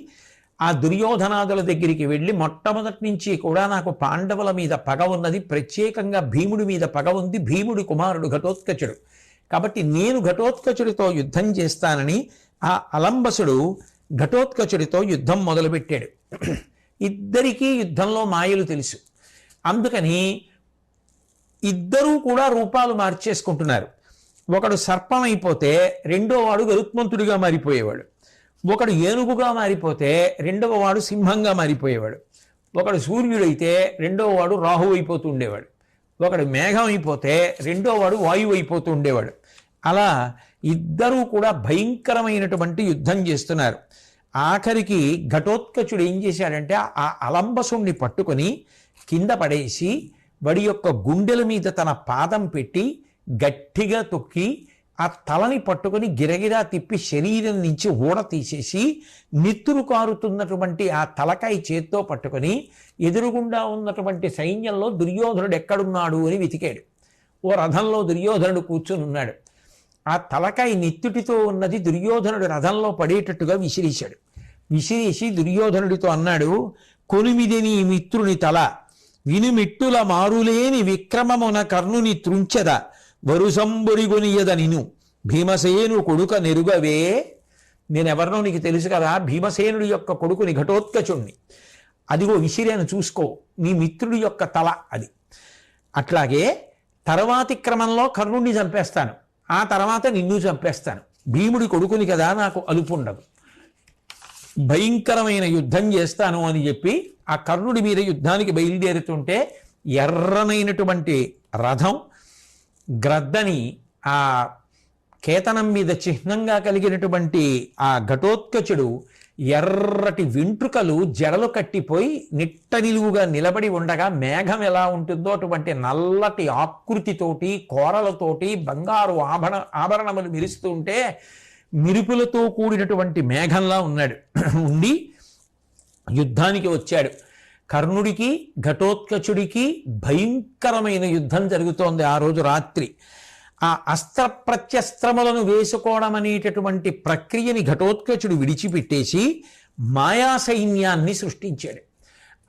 [SPEAKER 1] ఆ దుర్యోధనాదుల దగ్గరికి వెళ్ళి మొట్టమొదటి నుంచి కూడా నాకు పాండవుల మీద పగ ఉన్నది, ప్రత్యేకంగా భీముడి మీద పగ ఉంది, భీముడి కుమారుడు ఘటోత్కచుడు, కాబట్టి నేను ఘటోత్కచుడితో యుద్ధం చేస్తానని ఆ అలంబసుడు ఘటోత్కచుడితో యుద్ధం మొదలుపెట్టాడు. ఇద్దరికీ యుద్ధంలో మాయలు తెలుసు. అందుకని ఇద్దరూ కూడా రూపాలు మార్చేసుకుంటున్నారు. ఒకడు సర్పం అయిపోతే రెండో వాడు గరుత్మంతుడిగా మారిపోయేవాడు, ఒకడు ఏనుగుగా మారిపోతే రెండవ వాడు సింహంగా మారిపోయేవాడు, ఒకడు సూర్యుడైతే రెండవ వాడు రాహు అయిపోతూ ఉండేవాడు, ఒకడు మేఘం అయిపోతే రెండో వాడు వాయువు అయిపోతూ ఉండేవాడు. అలా ఇద్దరూ కూడా భయంకరమైనటువంటి యుద్ధం చేస్తున్నారు. ఆఖరికి ఘటోత్కచుడు ఏం చేశాడంటే ఆ అలంబసుణ్ణి పట్టుకొని కింద పడేసి వాడి యొక్క గుండెల మీద తన పాదం పెట్టి గట్టిగా తొక్కి ఆ తలని పట్టుకొని గిరగిరా తిప్పి శరీరం నుంచి ఊడ తీసేసి నిత్తురు కారుతున్నటువంటి ఆ తలకాయ చేత్తో పట్టుకొని ఎదురుగుండా ఉన్నటువంటి సైన్యంలో దుర్యోధనుడు ఎక్కడున్నాడు అని వెతికాడు. ఓ రథంలో దుర్యోధనుడు కూర్చుని ఉన్నాడు. ఆ తలకాయ నెత్తుటితో ఉన్నది దుర్యోధనుడు రథంలో పడేటట్టుగా విసిరేశాడు. విసిరేసి దుర్యోధనుడితో అన్నాడు, కొనిమిది నీ మిత్రుని తల, వినుమిట్టుల మారులేని విక్రమమున కర్ణుని త్రుంచెద, వరుసంబురిగొనియద నిను భీమసేను కొడుక నెరుగవే. నేనెవరినో నీకు తెలుసు కదా, భీమసేనుడి యొక్క కొడుకుని ఘటోత్కచుణ్ణి. అదిగో విసిరేను చూసుకో, నీ మిత్రుడి యొక్క తల అది. అట్లాగే తర్వాతి క్రమంలో కర్ణుడిని చంపేస్తాను, ఆ తర్వాత నిన్ను చంపేస్తాను. భీముడి కొడుకుని కదా, నాకు అలుపు ఉండదు, భయంకరమైన యుద్ధం చేస్తాను అని చెప్పి ఆ కర్ణుడి మీద యుద్ధానికి బయలుదేరుతుంటే ఎర్రనైనటువంటి రథం గ్రద్దని ఆ కేతనం మీద చిహ్నంగా కలిగినటువంటి ఆ ఘటోత్కచుడు ఎర్రటి వెంట్రుకలు జడలు కట్టిపోయి నిట్ట నిలువుగా నిలబడి ఉండగా మేఘం ఎలా ఉంటుందో అటువంటి నల్లటి ఆకృతితోటి కోరలతోటి బంగారు ఆభరణములు మెరుస్తూ ఉంటే మిరుపులతో కూడినటువంటి మేఘంలా ఉన్నాడు. ఉండి యుద్ధానికి వచ్చాడు. కర్ణుడికి ఘటోత్కచుడికి భయంకరమైన యుద్ధం జరుగుతోంది ఆ రోజు రాత్రి. ఆ అస్త్ర ప్రత్యస్త్రములను వేసుకోవడం అనేటటువంటి ప్రక్రియని ఘటోత్కచుడు విడిచిపెట్టేసి మాయా సైన్యాన్ని సృష్టించాడు.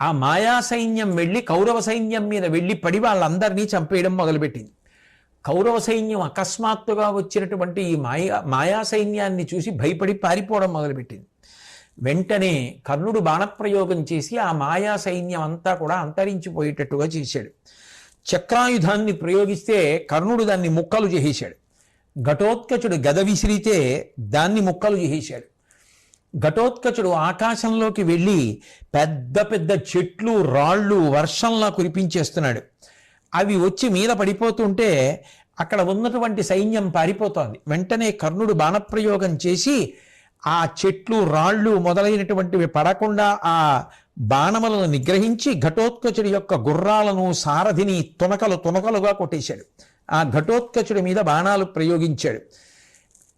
[SPEAKER 1] ఆ మాయా సైన్యం వెళ్ళి కౌరవ సైన్యం మీద వెళ్ళి పడి వాళ్ళందరినీ చంపేయడం మొదలుపెట్టింది. కౌరవ సైన్యం అకస్మాత్తుగా వచ్చినటువంటి ఈ మాయా సైన్యాన్ని చూసి భయపడి పారిపోవడం మొదలుపెట్టింది. వెంటనే కర్ణుడు బాణప్రయోగం చేసి ఆ మాయా సైన్యం అంతా కూడా అంతరించిపోయేటట్టుగా చేశాడు. చక్రాయుధాన్ని ప్రయోగిస్తే కర్ణుడు దాన్ని ముక్కలు చేసేశాడు. ఘటోత్కచుడు గద విసిరితే దాన్ని ముక్కలు చేసేశాడు. ఘటోత్కచుడు ఆకాశంలోకి వెళ్ళి పెద్ద పెద్ద చెట్లు రాళ్ళు వర్షంలా కురిపించేస్తున్నాడు. అవి వచ్చి మీద పడిపోతుంటే అక్కడ ఉన్నటువంటి సైన్యం పారిపోతోంది. వెంటనే కర్ణుడు బాణప్రయోగం చేసి ఆ చెట్లు రాళ్ళు మొదలైనటువంటివి పడకుండా ఆ బాణములను నిగ్రహించి ఘటోత్కచుడి యొక్క గుర్రాలను సారథిని తునకలుగా కొట్టేశాడు. ఆ ఘటోత్కచుడి మీద బాణాలు ప్రయోగించాడు.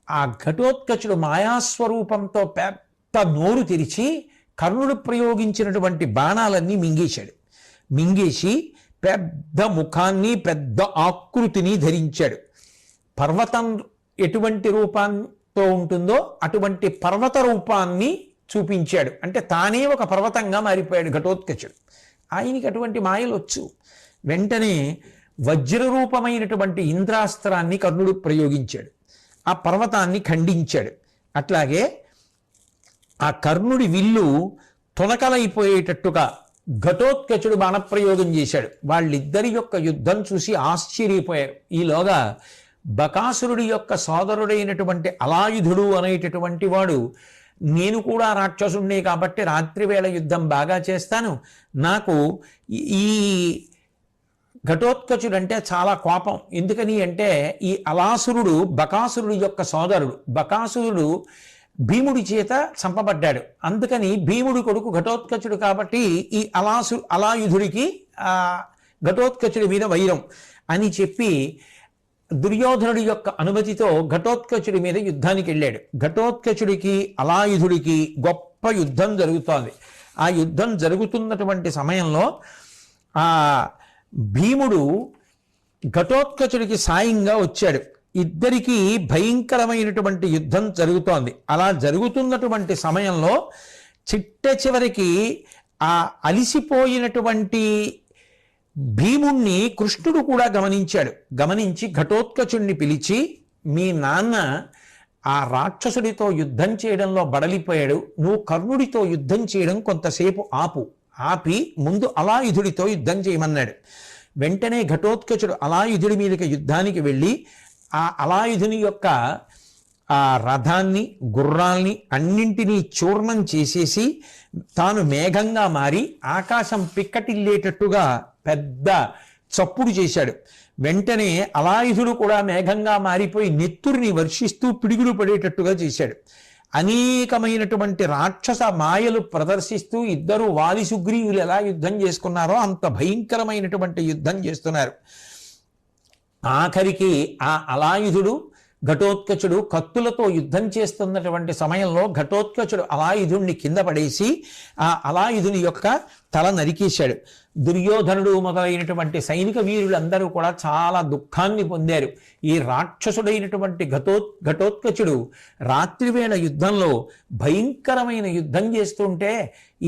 [SPEAKER 1] ఆ ఘటోత్కచుడు మాయాస్వరూపంతో పెద్ద నోరు తెరిచి కర్ణుడు ప్రయోగించినటువంటి బాణాలన్నీ మింగేశాడు. మింగేసి పెద్ద ముఖాన్ని పెద్ద ఆకృతిని ధరించాడు. పర్వతం ఎటువంటి రూపంతో ఉంటుందో అటువంటి పర్వత రూపాన్ని చూపించాడు. అంటే తానే ఒక పర్వతంగా మారిపోయాడు ఘటోత్కచుడు. ఆయనకి అటువంటి మాయలు వచ్చు. వెంటనే వజ్రరూపమైనటువంటి ఇంద్రాస్త్రాన్ని కర్ణుడు ప్రయోగించాడు. ఆ పర్వతాన్ని ఖండించాడు. అట్లాగే ఆ కర్ణుడి విల్లు తునకలైపోయేటట్టుగా ఘటోత్కచుడు బాణప్రయోగం చేశాడు. వాళ్ళిద్దరి యొక్క యుద్ధం చూసి ఆశ్చర్యపోయారు. ఈలోగా బకాసురుడి యొక్క సోదరుడైనటువంటి అలాయుధుడు అనేటటువంటి వాడు, నేను కూడా రాక్షసుడినే కాబట్టి రాత్రివేళ యుద్ధం బాగా చేస్తాను, నాకు ఈ ఘటోత్కచుడు అంటే చాలా కోపం. ఎందుకని అంటే ఈ అలాసురుడు బకాసురుడి యొక్క సోదరుడు. బకాసురుడు భీముడి చేత చంపబడ్డాడు. అందుకని భీముడి కొడుకు ఘటోత్కచుడు కాబట్టి ఈ అలాయుధుడికి ఘటోత్కచుడి మీద వైరం అని చెప్పి దుర్యోధనుడి యొక్క అనుమతితో ఘటోత్కచుడి మీద యుద్ధానికి వెళ్ళాడు. ఘటోత్కచుడికి అలాయుధుడికి గొప్ప యుద్ధం జరుగుతోంది. ఆ యుద్ధం జరుగుతున్నటువంటి సమయంలో ఆ భీముడు ఘటోత్కచుడికి సాయంగా వచ్చాడు. ఇద్దరికీ భయంకరమైనటువంటి యుద్ధం జరుగుతోంది. అలా జరుగుతున్నటువంటి సమయంలో చిట్ట చివరికి ఆ అలిసిపోయినటువంటి భీముణ్ణి కృష్ణుడు కూడా గమనించాడు. గమనించి ఘటోత్కచుడిని పిలిచి, మీ నాన్న ఆ రాక్షసుడితో యుద్ధం చేయడంలో బడలిపోయాడు, నువ్వు కర్ణుడితో యుద్ధం చేయడం కొంతసేపు ఆపి ముందు అలాయుధుడితో యుద్ధం చేయమన్నాడు. వెంటనే ఘటోత్కచుడు అలాయుధుడి మీదకి యుద్ధానికి వెళ్ళి ఆ అలాయుధుని యొక్క ఆ రథాన్ని గుర్రాల్ని అన్నింటినీ చూర్ణం చేసేసి తాను మేఘంగా మారి ఆకాశం పిక్కటిల్లేటట్టుగా పెద్ద చప్పుడు చేశాడు. వెంటనే అలాయుధుడు కూడా మేఘంగా మారిపోయి నెత్తురిని వర్షిస్తూ పిడుగులు పడేటట్టుగా చేశాడు. అనేకమైనటువంటి రాక్షస మాయలు ప్రదర్శిస్తూ ఇద్దరు వాలి సుగ్రీవులు ఎలా యుద్ధం చేసుకున్నారో అంత భయంకరమైనటువంటి యుద్ధం చేస్తున్నారు. ఆఖరికి ఆ అలాయుధుడు ఘటోత్కచుడు కత్తులతో యుద్ధం చేస్తున్నటువంటి సమయంలో ఘటోత్కచుడు అలాయుధుణ్ణి కింద పడేసి ఆ అలాయుధుని యొక్క తల నరికేశాడు. దుర్యోధనుడు మొదలైనటువంటి సైనిక వీరులందరూ కూడా చాలా దుఃఖాన్ని పొందారు. ఈ రాక్షసుడైనటువంటి ఘటోత్కచుడు రాత్రివేళ యుద్ధంలో భయంకరమైన యుద్ధం చేస్తుంటే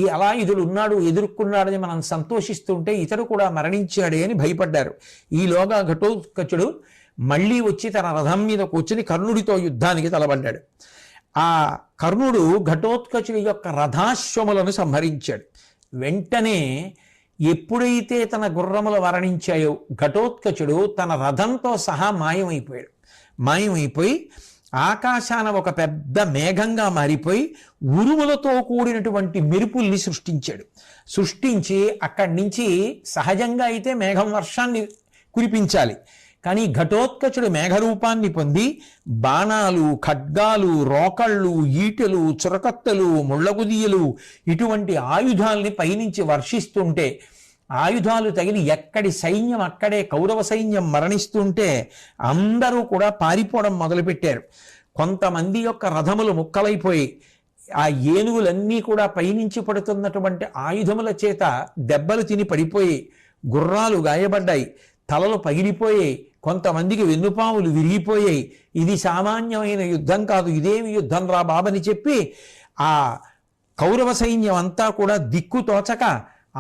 [SPEAKER 1] ఈ అలాయుధుడు ఉన్నాడు ఎదుర్కొన్నాడని మనం సంతోషిస్తుంటే ఇతడు కూడా మరణించాడే అని భయపడ్డారు. ఈలోగా ఘటోత్కచుడు మళ్ళీ వచ్చి తన రథం మీద కూర్చుని కర్ణుడితో యుద్ధానికి తలబడ్డాడు. ఆ కర్ణుడు ఘటోత్కచుడి యొక్క రథాశ్వములను సంహరించాడు. వెంటనే ఎప్పుడైతే తన గుర్రములు మరణించాయో ఘటోత్కచుడు తన రథంతో సహా మాయమైపోయి ఆకాశాన ఒక పెద్ద మేఘంగా మారిపోయి ఉరుములతో కూడినటువంటి మెరుపుల్ని సృష్టించి అక్కడి నుంచి సహజంగా అయితే మేఘం వర్షాన్ని కురిపించాలి. కానీ ఘటోత్కచుడు మేఘరూపాన్ని పొంది బాణాలు, ఖడ్గాలు, రోకళ్ళు, ఈటెలు, చురకత్తలు, ముళ్ళగుదియలు ఇటువంటి ఆయుధాల్ని పైనుంచి వర్షిస్తుంటే ఆయుధాలు తగిలి ఎక్కడి సైన్యం అక్కడే కౌరవ సైన్యం మరణిస్తుంటే అందరూ కూడా పారిపోవడం మొదలుపెట్టారు. కొంతమంది యొక్క రథములు ముక్కలైపోయి ఆ ఏనుగులన్నీ కూడా పైనుంచి పడుతున్నటువంటి ఆయుధముల చేత దెబ్బలు తిని పడిపోయి గుర్రాలు గాయపడ్డాయి, తలలు పగిలిపోయాయి, కొంతమందికి వెన్నుపాములు విరిగిపోయాయి. ఇది సామాన్యమైన యుద్ధం కాదు, ఇదేమి యుద్ధం రా బాబని చెప్పి ఆ కౌరవ సైన్యం అంతా కూడా దిక్కుతోచక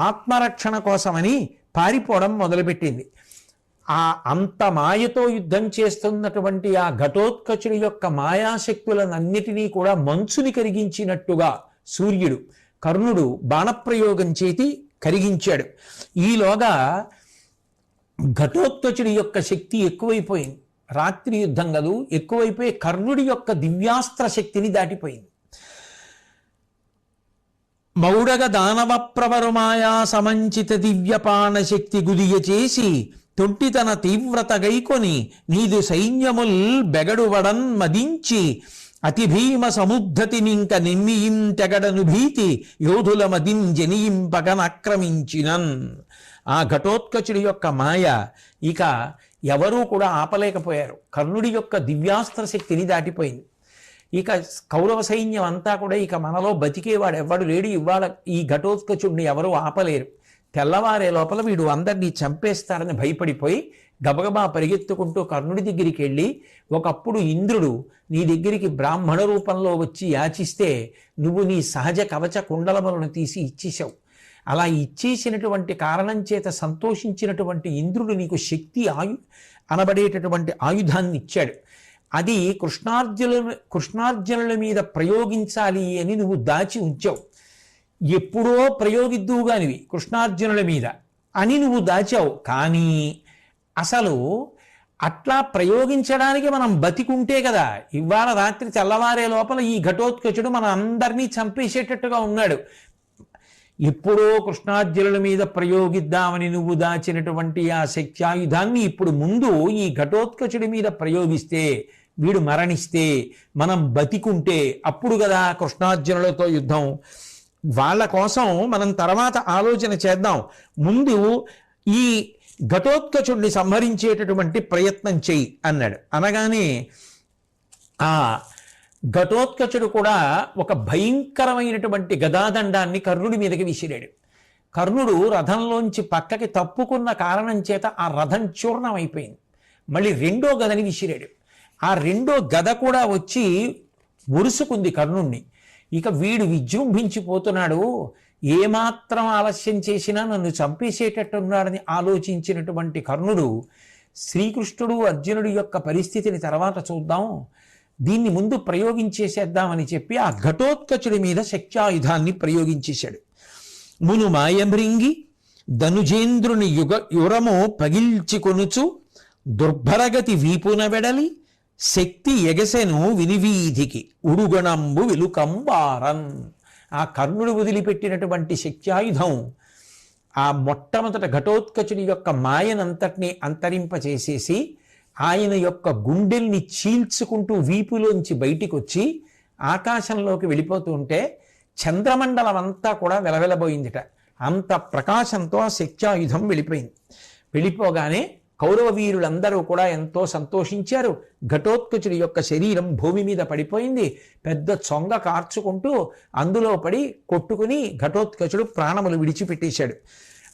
[SPEAKER 1] ఆత్మరక్షణ కోసమని పారిపోవడం మొదలుపెట్టింది. ఆ అంత మాయతో యుద్ధం చేస్తున్నటువంటి ఆ ఘటోత్కచుడి యొక్క మాయాశక్తులనన్నిటినీ కూడా మంచుని కరిగించినట్టుగా సూర్యుడు కర్ణుడు బాణప్రయోగం చేసి కరిగించాడు. ఈలోగా ఘటోత్కచుడి యొక్క శక్తి ఎక్కువైపోయింది. రాత్రి యుద్ధం కదూ, ఎక్కువైపోయి కర్ణుడి యొక్క దివ్యాస్త్ర శక్తిని దాటిపోయింది. మౌడగ దానవ ప్రవరుమాయా సమంచిత దివ్యపాన శక్తి గుదియ చేసి తొంటితన తీవ్రత గైకొని నీదు సైన్యముల్ బెగడువడన్ మదించి అతి భీమ సముద్ధతి నింక నిమ్మియిం తెగడను భీతి యోధుల మదిం జనియింపగనక్రమించినన్. ఆ ఘటోత్కచుడి యొక్క మాయ ఇక ఎవరూ కూడా ఆపలేకపోయారు. కర్ణుడి యొక్క దివ్యాస్త్ర శక్తిని దాటిపోయింది. ఇక కౌరవ సైన్యం అంతా కూడా ఇక మనలో బతికేవాడు ఎవ్వడు లేడు, ఇవాళ ఈ ఘటోత్కచుడిని ఎవరూ ఆపలేరు. తెల్లవారే లోపల వీడు అందరినీ చంపేస్తారని భయపడిపోయి గబగబా పరిగెత్తుకుంటూ కర్ణుడి దగ్గరికి వెళ్ళి, ఒకప్పుడు ఇంద్రుడు నీ దగ్గరికి బ్రాహ్మణ రూపంలో వచ్చి యాచిస్తే నువ్వు నీ సహజ కవచ కుండలములను తీసి ఇచ్చేశావు. అలా ఇచ్చేసినటువంటి కారణం చేత సంతోషించినటువంటి ఇంద్రుడు నీకు శక్తి అనబడేటటువంటి ఆయుధాన్ని ఇచ్చాడు. అది కృష్ణార్జునుల మీద ప్రయోగించాలి అని నువ్వు దాచి ఉంచావు. ఎప్పుడో ప్రయోగిద్దువుగానివి కృష్ణార్జునుల మీద అని నువ్వు దాచావు. కానీ అసలు అట్లా ప్రయోగించడానికి మనం బతికుంటే కదా ఇవాళ రాత్రి తెల్లవారే లోపల ఈ ఘటోత్కచుడు మన అందరినీ చంపేసేటట్టుగా ఉన్నాడు. ఎప్పుడో కృష్ణార్జునుల మీద ప్రయోగిద్దామని నువ్వు దాచినటువంటి ఆ శక్త్యాయుధాన్ని ఇప్పుడు ముందు ఈ ఘటోత్కచుడి మీద ప్రయోగిస్తే, వీడు మరణిస్తే, మనం బతికుంటే అప్పుడు కదా కృష్ణార్జునులతో యుద్ధం. వాళ్ళ కోసం మనం తర్వాత ఆలోచన చేద్దాం. ముందు ఈ ఘటోత్కచుడిని సంహరించేటటువంటి ప్రయత్నం చెయ్యి అన్నాడు. అనగానే ఆ ఘటోత్కచుడు కూడా ఒక భయంకరమైనటువంటి గదాదండాన్ని కర్ణుడి మీదకి విసిరాడు. కర్ణుడు రథంలోంచి పక్కకి తప్పుకున్న కారణం చేత ఆ రథం చూర్ణం అయిపోయింది. మళ్ళీ రెండో గదని విసిరాడు. ఆ రెండో గద కూడా వచ్చి ఉరుసుకుంది కర్ణుణ్ణి. ఇక వీడు విజృంభించిపోతున్నాడు. ఏమాత్రం ఆలస్యం చేసినా నన్ను చంపేసేటట్టున్నాడని ఆలోచించినటువంటి కర్ణుడు శ్రీకృష్ణుడు అర్జునుడి యొక్క పరిస్థితిని తర్వాత చూద్దాం, దీన్ని ముందు ప్రయోగించేసేద్దామని చెప్పి ఆ ఘటోత్కచుడి మీద శక్త్యాయుధాన్ని ప్రయోగించేశాడు. మును మాయభృంగి ధనుజేంద్రుని యురము పగిల్చి కొనుచు దుర్భరగతి వీపున వెడలి శక్తి ఎగసెను వినివీధికి ఉడుగణంబు వెలుకంబారన్. ఆ కర్ణుడు వదిలిపెట్టినటువంటి శక్త్యాయుధం ఆ మొట్టమొదట ఘటోత్కచుడి యొక్క మాయనంతటినీ అంతరింపచేసేసి ఆయన యొక్క గుండెల్ని చీల్చుకుంటూ వీపులోంచి బయటికి వచ్చి ఆకాశంలోకి వెళ్ళిపోతూ ఉంటే చంద్రమండలం అంతా కూడా వెలవెలబోయిందిట. అంత ప్రకాశంతో ఆ శక్త్యాయుధం వెళ్ళిపోయింది. వెళ్ళిపోగానే కౌరవ వీరులందరూ కూడా ఎంతో సంతోషించారు. ఘటోత్కచుడి యొక్క శరీరం భూమి మీద పడిపోయింది. పెద్ద చొంగ కార్చుకుంటూ అందులో పడి కొట్టుకుని ఘటోత్కచుడు ప్రాణములు విడిచిపెట్టేశాడు.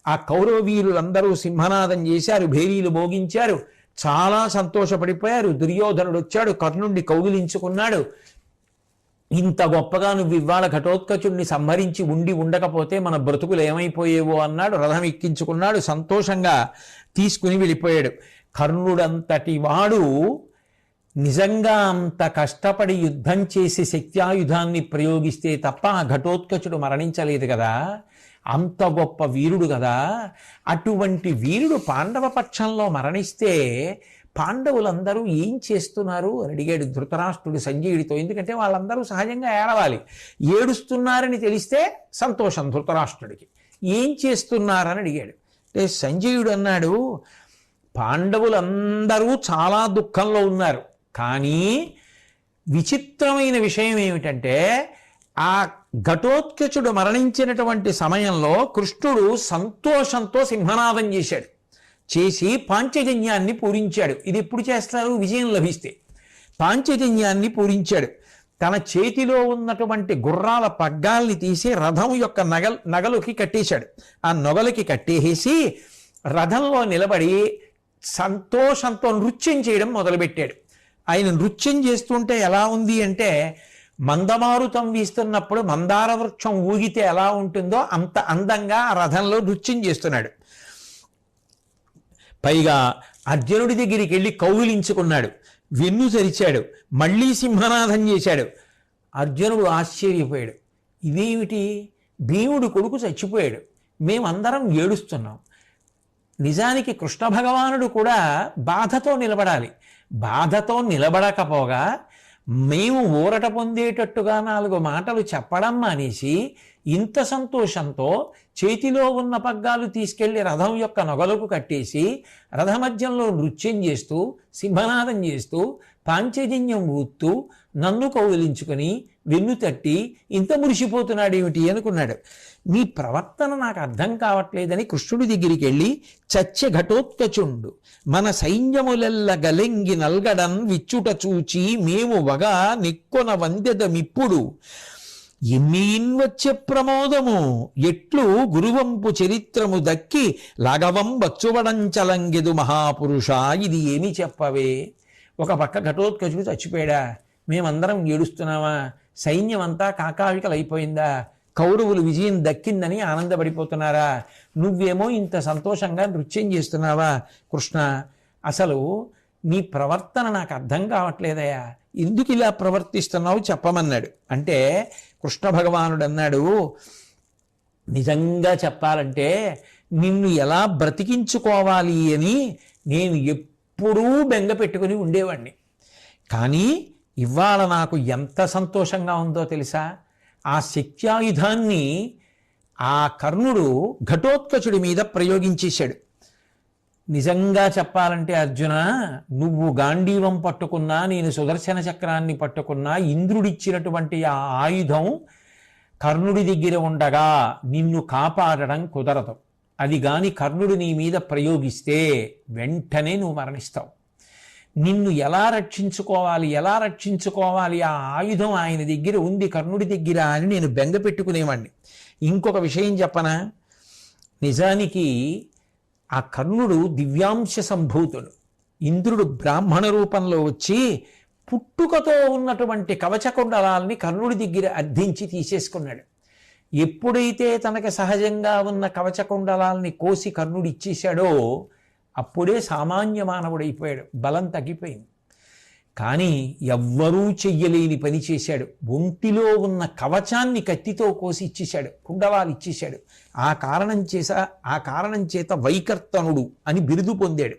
[SPEAKER 1] ఆ కౌరవ వీరులందరూ సింహనాదం చేశారు, భేరీలు మోగించారు, చాలా సంతోషపడిపోయారు. దుర్యోధనుడు వచ్చాడు, కర్ణుడిని కౌగిలించుకున్నాడు. ఇంత గొప్పగా నువ్వు ఇవాళ ఘటోత్కచుడిని సంహరించి ఉండకపోతే మన బ్రతుకులు ఏమైపోయేవో అన్నాడు. రథం ఎక్కించుకున్నాడు, సంతోషంగా తీసుకుని వెళ్ళిపోయాడు. కర్ణుడంతటి వాడు నిజంగా అంత కష్టపడి యుద్ధం చేసి శక్త్యాయుధాన్ని ప్రయోగిస్తే తప్ప ఆ ఘటోత్కచుడు మరణించలేదు కదా. అంత గొప్ప వీరుడు కదా. అటువంటి వీరుడు పాండవ పక్షంలో మరణిస్తే పాండవులందరూ ఏం చేస్తున్నారు అని అడిగాడు ధృతరాష్ట్రుడు సంజయుడితో. ఎందుకంటే వాళ్ళందరూ సహజంగా ఏడవాలి. ఏడుస్తున్నారని తెలిస్తే సంతోషం ధృతరాష్ట్రుడికి. ఏం చేస్తున్నారని అడిగాడు. అంటే సంజయుడు అన్నాడు, పాండవులందరూ చాలా దుఃఖంలో ఉన్నారు. కానీ విచిత్రమైన విషయం ఏమిటంటే ఆ ఘటోత్కచుడు మరణించినటువంటి సమయంలో కృష్ణుడు సంతోషంతో సింహనాదం చేశాడు. చేసి పాంచజన్యాన్ని పూరించాడు. ఇది ఎప్పుడు చేస్తారు? విజయం లభిస్తే. పాంచజన్యాన్ని పూరించాడు. తన చేతిలో ఉన్నటువంటి గుర్రాల పగ్గాల్ని తీసి రథం యొక్క నగలుకి కట్టేశాడు. ఆ నొగలకి కట్టేసి రథంలో నిలబడి సంతోషంతో నృత్యం చేయడం మొదలుపెట్టాడు. ఆయన నృత్యం చేస్తుంటే ఎలా ఉంది అంటే మందమారుతం వీస్తున్నప్పుడు మందార వృక్షం ఊగితే ఎలా ఉంటుందో అంత అందంగా ఆ రథంలో నృత్యం చేస్తున్నాడు. పైగా అర్జునుడి దగ్గరికి వెళ్ళి కౌగిలించుకున్నాడు, వెన్ను తెరిచాడు, మళ్ళీ సింహనాదం చేశాడు. అర్జునుడు ఆశ్చర్యపోయాడు. ఇదేమిటి, భీముడు కొడుకు చచ్చిపోయాడు, మేమందరం ఏడుస్తున్నాం. నిజానికి కృష్ణ భగవానుడు కూడా బాధతో నిలబడాలి. బాధతో నిలబడకపోగా మేము ఊరట పొందేటట్టుగా 4 మాటలు చెప్పడం మానేసి ఇంత సంతోషంతో చేతిలో ఉన్న పగ్గాలు తీసుకెళ్లి రథం యొక్క నొగలకు కట్టేసి రథమధ్యంలో నృత్యం చేస్తూ సింహనాదం చేస్తూ పాంచజన్యం ఊత్తూ నన్ను కౌగిలించుకొని వెన్ను తట్టి ఇంత మురిసిపోతున్నాడేమిటి అనుకున్నాడు. మీ ప్రవర్తన నాకు అర్థం కావట్లేదని కృష్ణుడి దగ్గరికి వెళ్ళి చచ్చె ఘటోత్కచుండు మన సైన్యములెల్ల గలెంగి నల్గడన్ విచ్చుట చూచి మేము వగా నెక్కొన వందెదమిప్పుడు ఎమ్మీన్ వచ్చే ప్రమోదము ఎట్లు గురువంపు చరిత్రము దక్కి లాఘవం బచ్చువడంచలంగెదు మహాపురుష. ఇది ఏమి చెప్పవే? ఒక పక్క ఘటోత్కచుడు చచ్చిపోయాడా, మేమందరం ఏడుస్తున్నావా, సైన్యం అంతా కాకావికలైపోయిందా, కౌరవులు విజయం దక్కిందని ఆనందపడిపోతున్నారా, నువ్వేమో ఇంత సంతోషంగా నృత్యం చేస్తున్నావా? కృష్ణ, అసలు నీ ప్రవర్తన నాకు అర్థం కావట్లేదయా, ఎందుకు ఇలా ప్రవర్తిస్తున్నావు చెప్పమన్నాడు. అంటే కృష్ణ భగవానుడు అన్నాడు, నిజంగా చెప్పాలంటే నిన్ను ఎలా బ్రతికించుకోవాలి అని నేను ఎప్పుడూ బెంగ పెట్టుకుని ఉండేవాడిని. కానీ ఇవాళ నాకు ఎంత సంతోషంగా ఉందో తెలుసా? ఆ శక్త్యాయుధాన్ని ఆ కర్ణుడు ఘటోత్కచుడి మీద ప్రయోగించేశాడు. నిజంగా చెప్పాలంటే అర్జున, నువ్వు గాంధీవం పట్టుకున్నా, నేను సుదర్శన చక్రాన్ని పట్టుకున్నా, ఇంద్రుడిచ్చినటువంటి ఆ ఆయుధం కర్ణుడి దగ్గర ఉండగా నిన్ను కాపాడడం కుదరదు. అది గాని కర్ణుడు నీ మీద ప్రయోగిస్తే వెంటనే నువ్వు మరణిస్తావు. నిన్ను ఎలా రక్షించుకోవాలి, ఆ ఆయుధం ఆయన దగ్గర ఉంది కర్ణుడి దగ్గర అని నేను బెంగ పెట్టుకునేవాడిని. ఇంకొక విషయం చెప్పనా? నిజానికి ఆ కర్ణుడు దివ్యాంశ సంభూతుడు. ఇంద్రుడు బ్రాహ్మణ రూపంలో వచ్చి పుట్టుకతో ఉన్నటువంటి కవచకుండలాల్ని కర్ణుడి దగ్గర అర్థించి తీసేసుకున్నాడు. ఎప్పుడైతే తనకు సహజంగా ఉన్న కవచకుండలాల్ని కోసి కర్ణుడు ఇచ్చేశాడో అప్పుడే సామాన్య మానవుడైపోయాడు, బలం తగ్గిపోయింది. కానీ ఎవ్వరూ చెయ్యలేని పని చేశాడు. ఒంటిలో ఉన్న కవచాన్ని కత్తితో కోసి ఇచ్చేశాడు, కుండలాలు ఇచ్చేశాడు. ఆ కారణం చేత వైకర్తనుడు అని బిరుదు పొందాడు.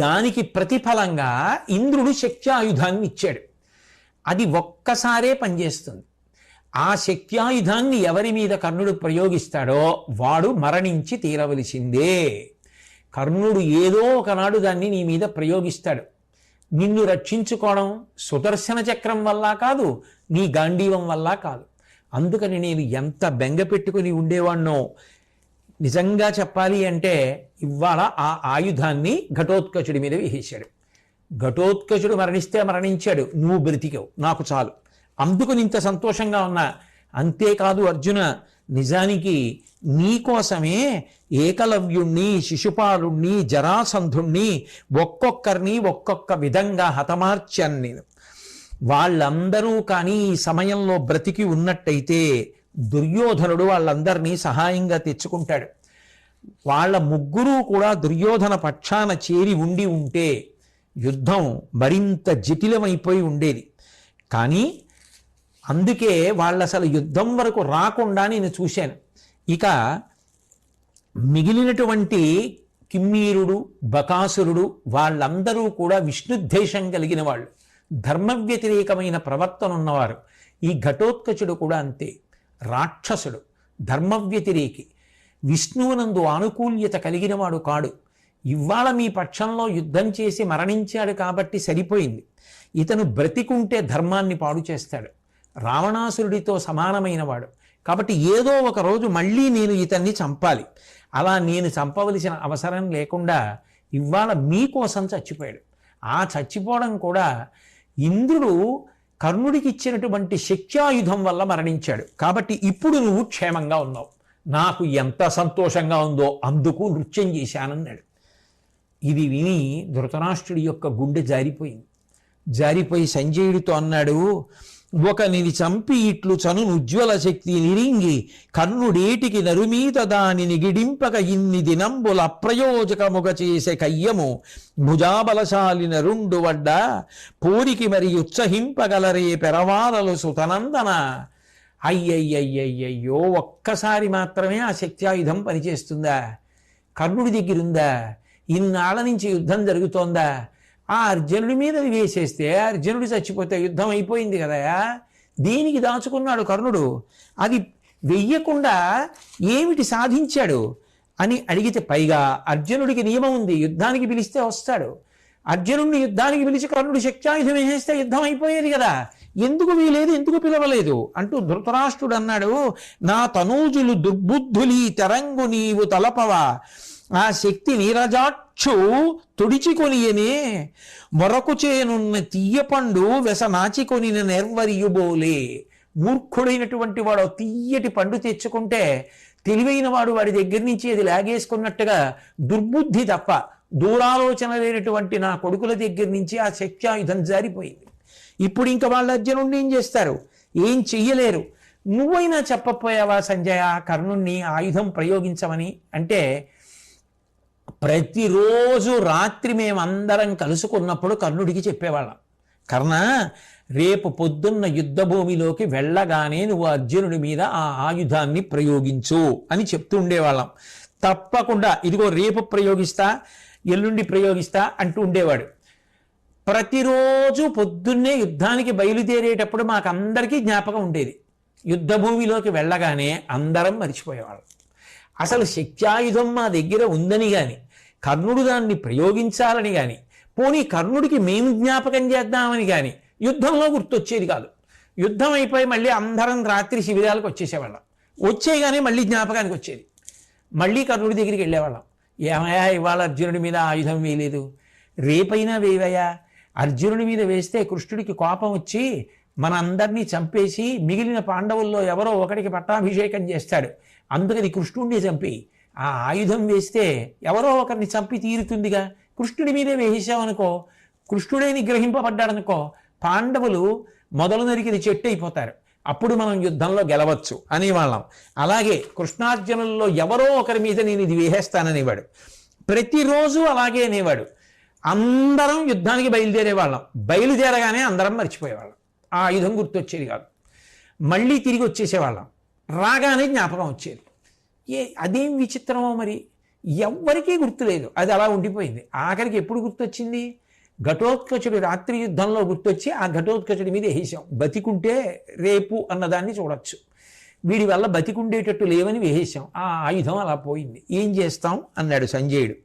[SPEAKER 1] దానికి ప్రతిఫలంగా ఇంద్రుడు శక్త్యాయుధాన్ని ఇచ్చాడు. అది ఒక్కసారే పనిచేస్తుంది. ఆ శక్త్యాయుధాన్ని ఎవరి మీద కర్ణుడు ప్రయోగిస్తాడో వాడు మరణించి తీరవలసిందే. కర్ణుడు ఏదో ఒకనాడు దాన్ని నీ మీద ప్రయోగిస్తాడు. నిన్ను రక్షించుకోవడం సుదర్శన చక్రం వల్ల కాదు, నీ గాంధీవం వల్ల కాదు. అందుకని నేను ఎంత బెంగ పెట్టుకుని ఉండేవాణ్ణో. నిజంగా చెప్పాలి అంటే ఇవాళ ఆ ఆయుధాన్ని ఘటోత్కచుడి మీద వేసేశాడు. ఘటోత్కచుడు మరణిస్తే మరణించాడు, నువ్వు బ్రతికావు, నాకు చాలు. అందుకని ఇంత సంతోషంగా ఉన్నా. అంతేకాదు అర్జున, నిజానికి నీకోసమే ఏకలవ్యుణ్ణి, శిశుపాలుణ్ణి, జరాసంధుణ్ణి ఒక్కొక్కరిని ఒక్కొక్క విధంగా హతమార్చాను నేను. వాళ్ళందరూ కానీ ఈ సమయంలో బ్రతికి ఉన్నట్టయితే దుర్యోధనుడు వాళ్ళందరినీ సహాయంగా తెచ్చుకుంటాడు. వాళ్ళ ముగ్గురు కూడా దుర్యోధన పక్షాన చేరి ఉంటే యుద్ధం మరింత జటిలమైపోయి ఉండేది. కానీ అందుకే వాళ్ళు అసలు యుద్ధం వరకు రాకుండా నేను చూశాను. ఇక మిగిలినటువంటి కిమ్మీరుడు, బకాసురుడు వాళ్ళందరూ కూడా విష్ణుద్వేషం కలిగిన వాళ్ళు, ధర్మ వ్యతిరేకమైన ప్రవర్తన ఉన్నవారు. ఈ ఘటోత్కచుడు కూడా అంతే, రాక్షసుడు, ధర్మ వ్యతిరేకి, విష్ణువునందు ఆనుకూల్యత కలిగినవాడు కాడు. ఇవాళ మీ పక్షంలో యుద్ధం చేసి మరణించాడు కాబట్టి సరిపోయింది. ఇతను బ్రతికుంటే ధర్మాన్ని పాడు చేస్తాడు, రావణాసురుడితో సమానమైన వాడు. కాబట్టి ఏదో ఒక రోజు మళ్ళీ నేను ఇతన్ని చంపాలి. అలా నేను చంపవలసిన అవసరం లేకుండా ఇవాళ మీకోసం చచ్చిపోయాడు. ఆ చచ్చిపోవడం కూడా ఇంద్రుడు కర్ణుడికి ఇచ్చినటువంటి శక్త్యాయుధం వల్ల మరణించాడు. కాబట్టి ఇప్పుడు నువ్వు క్షేమంగా ఉన్నావు, నాకు ఎంత సంతోషంగా ఉందో అందుకు నృత్యం చేశానన్నాడు. ఇది విని ధృతరాష్ట్రుడి యొక్క గుండె జారిపోయి సంజయుడితో అన్నాడు, ఒకనిని చంపి ఇట్లు చనును ఉజ్వల శక్తి నిరింగి కర్ణుడేటికి నరుమీత దానిని గిడింపక ఇన్ని దినంబుల అప్రయోజకముగ చేసే కయ్యము భుజాబలశాలి నరుండు వడ్డ పోరికి మరి ఉత్సహింపగలరే పెరవారలు సుతనందన. అయ్యయ్యయ్యయ్యో, ఒక్కసారి మాత్రమే ఆ శక్త్యాయుధం పనిచేస్తుందా? కర్ణుడి దగ్గరుందా? ఇన్నాళ్ళ నుంచి యుద్ధం జరుగుతోందా? ఆ అర్జునుడి మీద అది వేసేస్తే అర్జునుడు చచ్చిపోతే యుద్ధం అయిపోయింది కదయా, దీనికి దాచుకున్నాడు కర్ణుడు, అది వెయ్యకుండా ఏమిటి సాధించాడు అని అడిగితే, పైగా అర్జునుడికి నియమం ఉంది, యుద్ధానికి పిలిస్తే వస్తాడు. అర్జునుడిని యుద్ధానికి పిలిచి కర్ణుడు శక్త్యాయుధం వేసేస్తే యుద్ధం అయిపోయేది కదా, ఎందుకు వీలేదు, ఎందుకు పిలవలేదు అంటూ ధృతరాష్ట్రుడు అన్నాడు, నా తనూజులు దుర్బుద్ధులి తరంగు నీవు తలపవా, ఆ శక్తి నీరజాక్షు తుడిచికొనియనే, మొరకు చేనున్న తీయపండు వెసనాచికొనిన నెర్వరియుబోలే. మూర్ఖుడైనటువంటి వాడు తీయటి పండు తెచ్చుకుంటే తెలివైన వాడు వాడి దగ్గర నుంచి అది లాగేసుకున్నట్టుగా దుర్బుద్ధి తప్ప దూరాలోచన లేనటువంటి నా కొడుకుల దగ్గర నుంచి ఆ శక్త్యాయుధం జారిపోయింది. ఇప్పుడు ఇంకా వాళ్ళ అర్జునుడిని ఏం చేస్తారు, ఏం చెయ్యలేరు. నువ్వైనా చెప్పపోయావా సంజయ కర్ణుణ్ణి ఆయుధం ప్రయోగించమని అంటే, ప్రతిరోజు రాత్రి మేమందరం కలుసుకున్నప్పుడు కర్ణుడికి చెప్పేవాళ్ళం, కర్ణ రేపు పొద్దున్న యుద్ధభూమిలోకి వెళ్ళగానే నువ్వు అర్జునుడి మీద ఆ ఆయుధాన్ని ప్రయోగించు అని చెప్తూ ఉండేవాళ్ళం. తప్పకుండా ఇదిగో రేపు ప్రయోగిస్తా, ఎల్లుండి ప్రయోగిస్తా అంటూ ఉండేవాడు. ప్రతిరోజు పొద్దున్నే యుద్ధానికి బయలుదేరేటప్పుడు మాకందరికీ జ్ఞాపకం ఉండేది. యుద్ధభూమిలోకి వెళ్ళగానే అందరం మర్చిపోయేవాళ్ళం. అసలు శక్త్యాయుధం మా దగ్గర ఉందని కానీ, కర్ణుడు దాన్ని ప్రయోగించాలని కానీ, పోనీ కర్ణుడికి మేము జ్ఞాపకం చేద్దామని కానీ యుద్ధంలో గుర్తొచ్చేది కాదు. యుద్ధం అయిపోయి మళ్ళీ అందరం రాత్రి శిబిరాలకు వచ్చేసేవాళ్ళం. వచ్చేగానే మళ్ళీ జ్ఞాపకానికి వచ్చేది. మళ్ళీ కర్ణుడి దగ్గరికి వెళ్ళేవాళ్ళం. ఏమయ్యా ఇవాళ అర్జునుడి మీద ఆయుధం వేయలేదు, రేపైనా వేవయ్యా. అర్జునుడి మీద వేస్తే కృష్ణుడికి కోపం వచ్చి మన అందరినీ చంపేసి మిగిలిన పాండవుల్లో ఎవరో ఒకరికి పట్టాభిషేకం చేస్తాడు, అందుకని కృష్ణుడిని చంపి ఆ ఆయుధం వేస్తే ఎవరో ఒకరిని చంపి తీరుతుందిగా. కృష్ణుడి మీదే వేసామనుకో, కృష్ణుడే నిగ్రహింపబడ్డాడనుకో, పాండవులు మొదలు నరికిన చెట్టు అయిపోతారు, అప్పుడు మనం యుద్ధంలో గెలవచ్చు అనేవాళ్ళం. అలాగే కృష్ణార్జునుల్లో ఎవరో ఒకరి మీద నేను ఇది వేసేస్తాననేవాడు. ప్రతిరోజు అలాగే అనేవాడు. అందరం యుద్ధానికి బయలుదేరేవాళ్ళం. బయలుదేరగానే అందరం మర్చిపోయేవాళ్ళం, ఆ ఆయుధం గుర్తొచ్చేది కాదు. మళ్ళీ తిరిగి వచ్చేసేవాళ్ళం, రాగానే జ్ఞాపకం వచ్చేది. అదేం విచిత్రమో మరి, ఎవ్వరికీ గుర్తులేదు, అది అలా ఉండిపోయింది. ఆఖరికి ఎప్పుడు గుర్తొచ్చింది, ఘటోత్కచుడి రాత్రి యుద్ధంలో గుర్తొచ్చి ఆ ఘటోత్కచుడి మీద వేసేసాం. బతికుంటే రేపు అన్నదాన్ని చూడొచ్చు, వీడి వల్ల బతికుండేటట్టు లేవని వేసేసాం, ఆ ఆయుధం అలా పోయింది, ఏం చేస్తాం అన్నాడు సంజయుడు.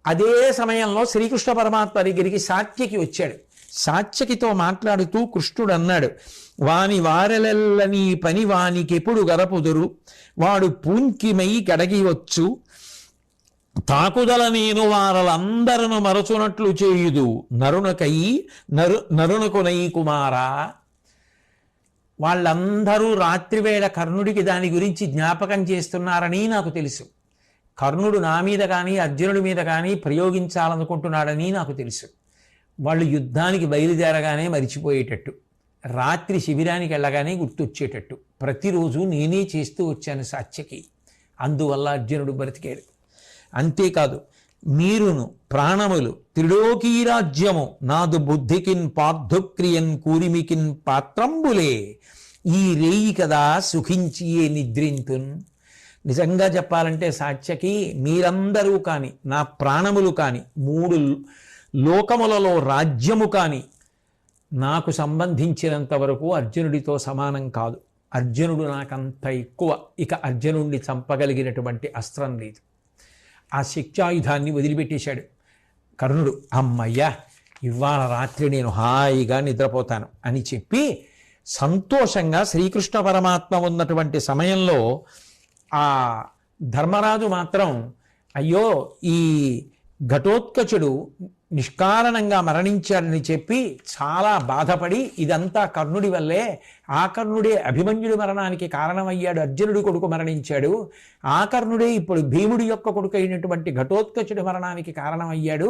[SPEAKER 1] అదే సమయంలో శ్రీకృష్ణ పరమాత్మ దగ్గరికి సాత్యకి వచ్చాడు. సాత్యకితో మాట్లాడుతూ కృష్ణుడు అన్నాడు, వాని వారెలెల్లని పని వానికి ఎప్పుడు గరపుదురు, వాడు పూంకిమై గడగివచ్చు, తాకుదల నేను వారలందరను మరచునట్లు చేయుదు, నరునకునై కుమారా. వాళ్ళందరూ రాత్రివేళ కర్ణుడికి దాని గురించి జ్ఞాపకం చేస్తున్నారని నాకు తెలుసు. కర్ణుడు నా మీద కానీ అర్జునుడి మీద కానీ ప్రయోగించాలనుకుంటున్నాడని నాకు తెలుసు. వాళ్ళు యుద్ధానికి బయలుదేరగానే మరిచిపోయేటట్టు, రాత్రి శిబిరానికి వెళ్ళగానే గుర్తొచ్చేటట్టు ప్రతిరోజు నేనే చేస్తూ వచ్చాను సాత్యకి. అందువల్ల అర్జునుడు బ్రతికాడు. అంతేకాదు, మీరును ప్రాణములు త్రిలోకీరాజ్యము నాదు బుద్ధికిన్ పార్థుక్రియన్ కూరిమికిన్ పాత్రంబులే, ఈ రేయి కదా సుఖించియే నిద్రింతున్. నిజంగా చెప్పాలంటే సాత్యకి, మీరందరూ కానీ నా ప్రాణములు కానీ 3 లోకములలో రాజ్యము కానీ నాకు సంబంధించినంత వరకు అర్జునుడితో సమానం కాదు. అర్జునుడు నాకంత ఎక్కువ. ఇక అర్జునుడిని చంపగలిగినటువంటి అస్త్రం లేదు. ఆ శక్త్యాయుధాన్ని వదిలిపెట్టేశాడు కర్ణుడు. అమ్మయ్యా, ఇవాళ రాత్రి నేను హాయిగా నిద్రపోతాను అని చెప్పి సంతోషంగా శ్రీకృష్ణ పరమాత్మ ఉన్నటువంటి సమయంలో ఆ ధర్మరాజు మాత్రం, అయ్యో ఈ ఘటోత్కచుడు నిష్కారణంగా మరణించాడని చెప్పి చాలా బాధపడి, ఇదంతా కర్ణుడి వల్లే, ఆ కర్ణుడే అభిమన్యుడి మరణానికి కారణమయ్యాడు, అర్జునుడి కొడుకు మరణించాడు, ఆ కర్ణుడే ఇప్పుడు భీముడి యొక్క కొడుకు అయినటువంటి ఘటోత్కచుడి మరణానికి కారణమయ్యాడు,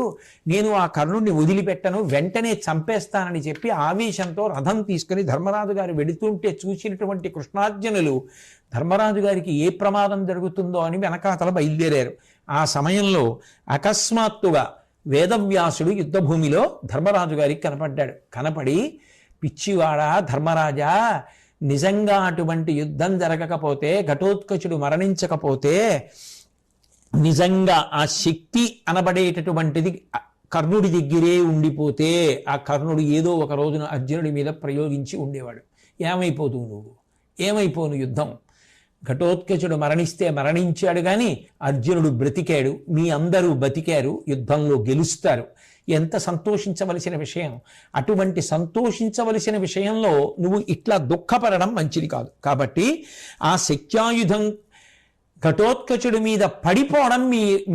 [SPEAKER 1] నేను ఆ కర్ణుడిని వదిలిపెట్టను, వెంటనే చంపేస్తానని చెప్పి ఆవేశంతో రథం తీసుకుని ధర్మరాజు గారు వెడుతుంటే చూసినటువంటి కృష్ణార్జునులు ధర్మరాజు గారికి ఏ ప్రమాదం జరుగుతుందో అని వెనకాతల బయలుదేరారు. ఆ సమయంలో అకస్మాత్తుగా వేదవ్యాసుడు యుద్ధభూమిలో ధర్మరాజు గారికి కనపడ్డాడు. కనపడి, పిచ్చివాడా ధర్మరాజా, నిజంగా అటువంటి యుద్ధం జరగకపోతే, ఘటోత్కచుడు మరణించకపోతే, నిజంగా ఆ శక్తి అనబడేటటువంటిది కర్ణుడి దగ్గరే ఉండిపోతే ఆ కర్ణుడు ఏదో ఒక రోజున అర్జునుడి మీద ప్రయోగించి ఉండేవాడు. ఏమైపోతువు నువ్వు, ఏమైపోను యుద్ధం. ఘటోత్కచుడు మరణిస్తే మరణించాడు కానీ అర్జునుడు బ్రతికాడు, మీ అందరూ బతికారు, యుద్ధంలో గెలుస్తారు. ఎంత సంతోషించవలసిన విషయం. అటువంటి సంతోషించవలసిన విషయంలో నువ్వు ఇట్లా దుఃఖపడడం మంచిది కాదు. కాబట్టి ఆ శక్త్యాయుధం ఘటోత్కచుడి మీద పడిపోవడం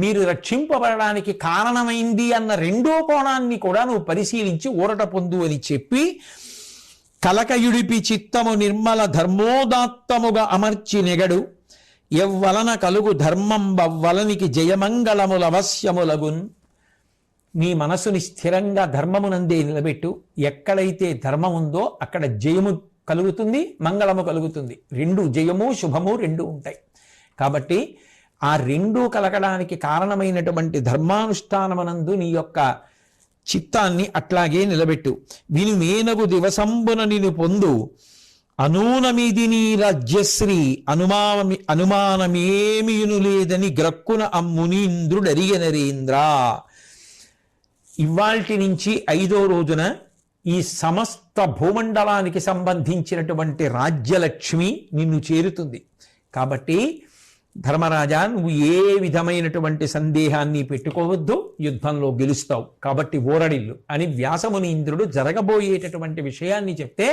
[SPEAKER 1] మీరు రక్షింపబడడానికి కారణమైంది అన్న రెండో కోణాన్ని కూడా నువ్వు పరిశీలించి ఊరట పొందు అని చెప్పి, కలకయుడిపి చిత్తము నిర్మల ధర్మోదాత్తముగా అమర్చి నెగడు, ఎవ్వలన కలుగు ధర్మం బవ్వలనికి జయమంగళములవశ్యములగున్. నీ మనసుని స్థిరంగా ధర్మమునందే నిలబెట్టు. ఎక్కడైతే ధర్మం ఉందో అక్కడ జయము కలుగుతుంది, మంగళము కలుగుతుంది. రెండు జయము శుభము రెండు ఉంటాయి. కాబట్టి ఆ రెండూ కలగడానికి కారణమైనటువంటి ధర్మానుష్ఠానమనందు నీ యొక్క చిత్తాన్ని అట్లాగే నిలబెట్టు. వినుమేనగు దివసంబున నిను పొందు, అనూనమిది నీ రాజ్యశ్రీ అనుమానమేమియును లేదని గ్రక్కున అమ్మునీంద్రుడరిగ నరేంద్ర. ఇవాల్టి నుంచి 5వ రోజున ఈ సమస్త భూమండలానికి సంబంధించినటువంటి రాజ్యలక్ష్మి నిన్ను చేరుతుంది. కాబట్టి ధర్మరాజా, నువ్వు ఏ విధమైనటువంటి సందేహాన్ని పెట్టుకోవద్దు, యుద్ధంలో గెలుస్తావు. కాబట్టి ఓరడిల్లు అని వ్యాసమునీంద్రుడు జరగబోయేటటువంటి విషయాన్ని చెప్తే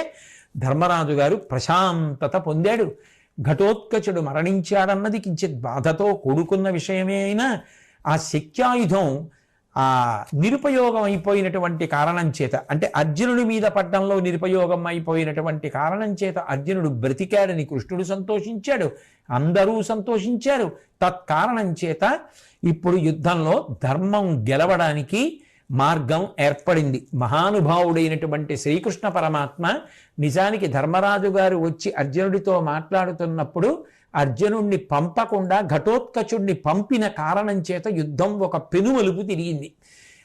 [SPEAKER 1] ధర్మరాజు గారు ప్రశాంతత పొందాడు. ఘటోత్కచుడు మరణించాడన్నది కించిత్ బాధతో కూడుకున్న విషయమే అయినా ఆ శక్త్యాయుధం ఆ నిరుపయోగం అయిపోయినటువంటి కారణం చేత, అంటే అర్జునుడి మీద పడ్డంలో నిరుపయోగం అయిపోయినటువంటి కారణం చేత అర్జునుడు బ్రతికాడని కృష్ణుడు సంతోషించాడు, అందరూ సంతోషించారు. తత్కారణం చేత ఇప్పుడు యుద్ధంలో ధర్మం గెలవడానికి మార్గం ఏర్పడింది. మహానుభావుడైనటువంటి శ్రీకృష్ణ పరమాత్మ నిజానికి ధర్మరాజు గారు వచ్చి అర్జునుడితో మాట్లాడుతున్నప్పుడు అర్జునుణ్ణి పంపకుండా ఘటోత్కచుడిని పంపిన కారణం చేత యుద్ధం ఒక పెనుమలుపు తిరిగింది.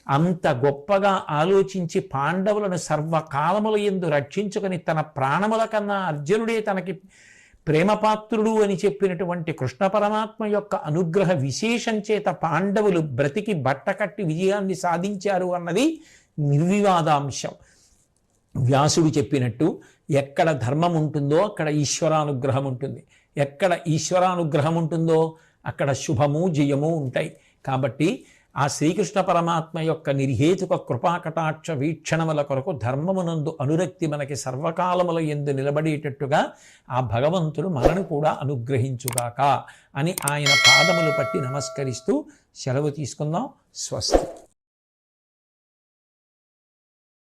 [SPEAKER 1] అంత గొప్పగా ఆలోచించి పాండవులను సర్వకాలముల యందు రక్షించుకొని తన ప్రాణముల కన్నా అర్జునుడే తనకి ప్రేమపాత్రుడు అని చెప్పినటువంటి కృష్ణ పరమాత్మ యొక్క అనుగ్రహ విశేషం చేత పాండవులు బ్రతికి బట్టకట్టి విజయాన్ని సాధించారు అన్నది నిర్వివాదాంశం. వ్యాసుడు చెప్పినట్టు ఎక్కడ ధర్మం ఉంటుందో అక్కడ ఈశ్వరానుగ్రహం ఉంటుంది, ఎక్కడ ఈశ్వరానుగ్రహం ఉంటుందో అక్కడ శుభము జయము ఉంటాయి. కాబట్టి ఆ శ్రీకృష్ణ పరమాత్మ యొక్క నిర్హేతుక కృపాకటాక్ష వీక్షణముల కొరకు ధర్మమునందు అనురక్తి మనకి సర్వకాలముల యందు నిలబడేటట్టుగా ఆ భగవంతుడు మనను కూడా అనుగ్రహించుగాక అని ఆయన పాదములు పట్టి నమస్కరిస్తూ సెలవు తీసుకుందాం. స్వస్తి.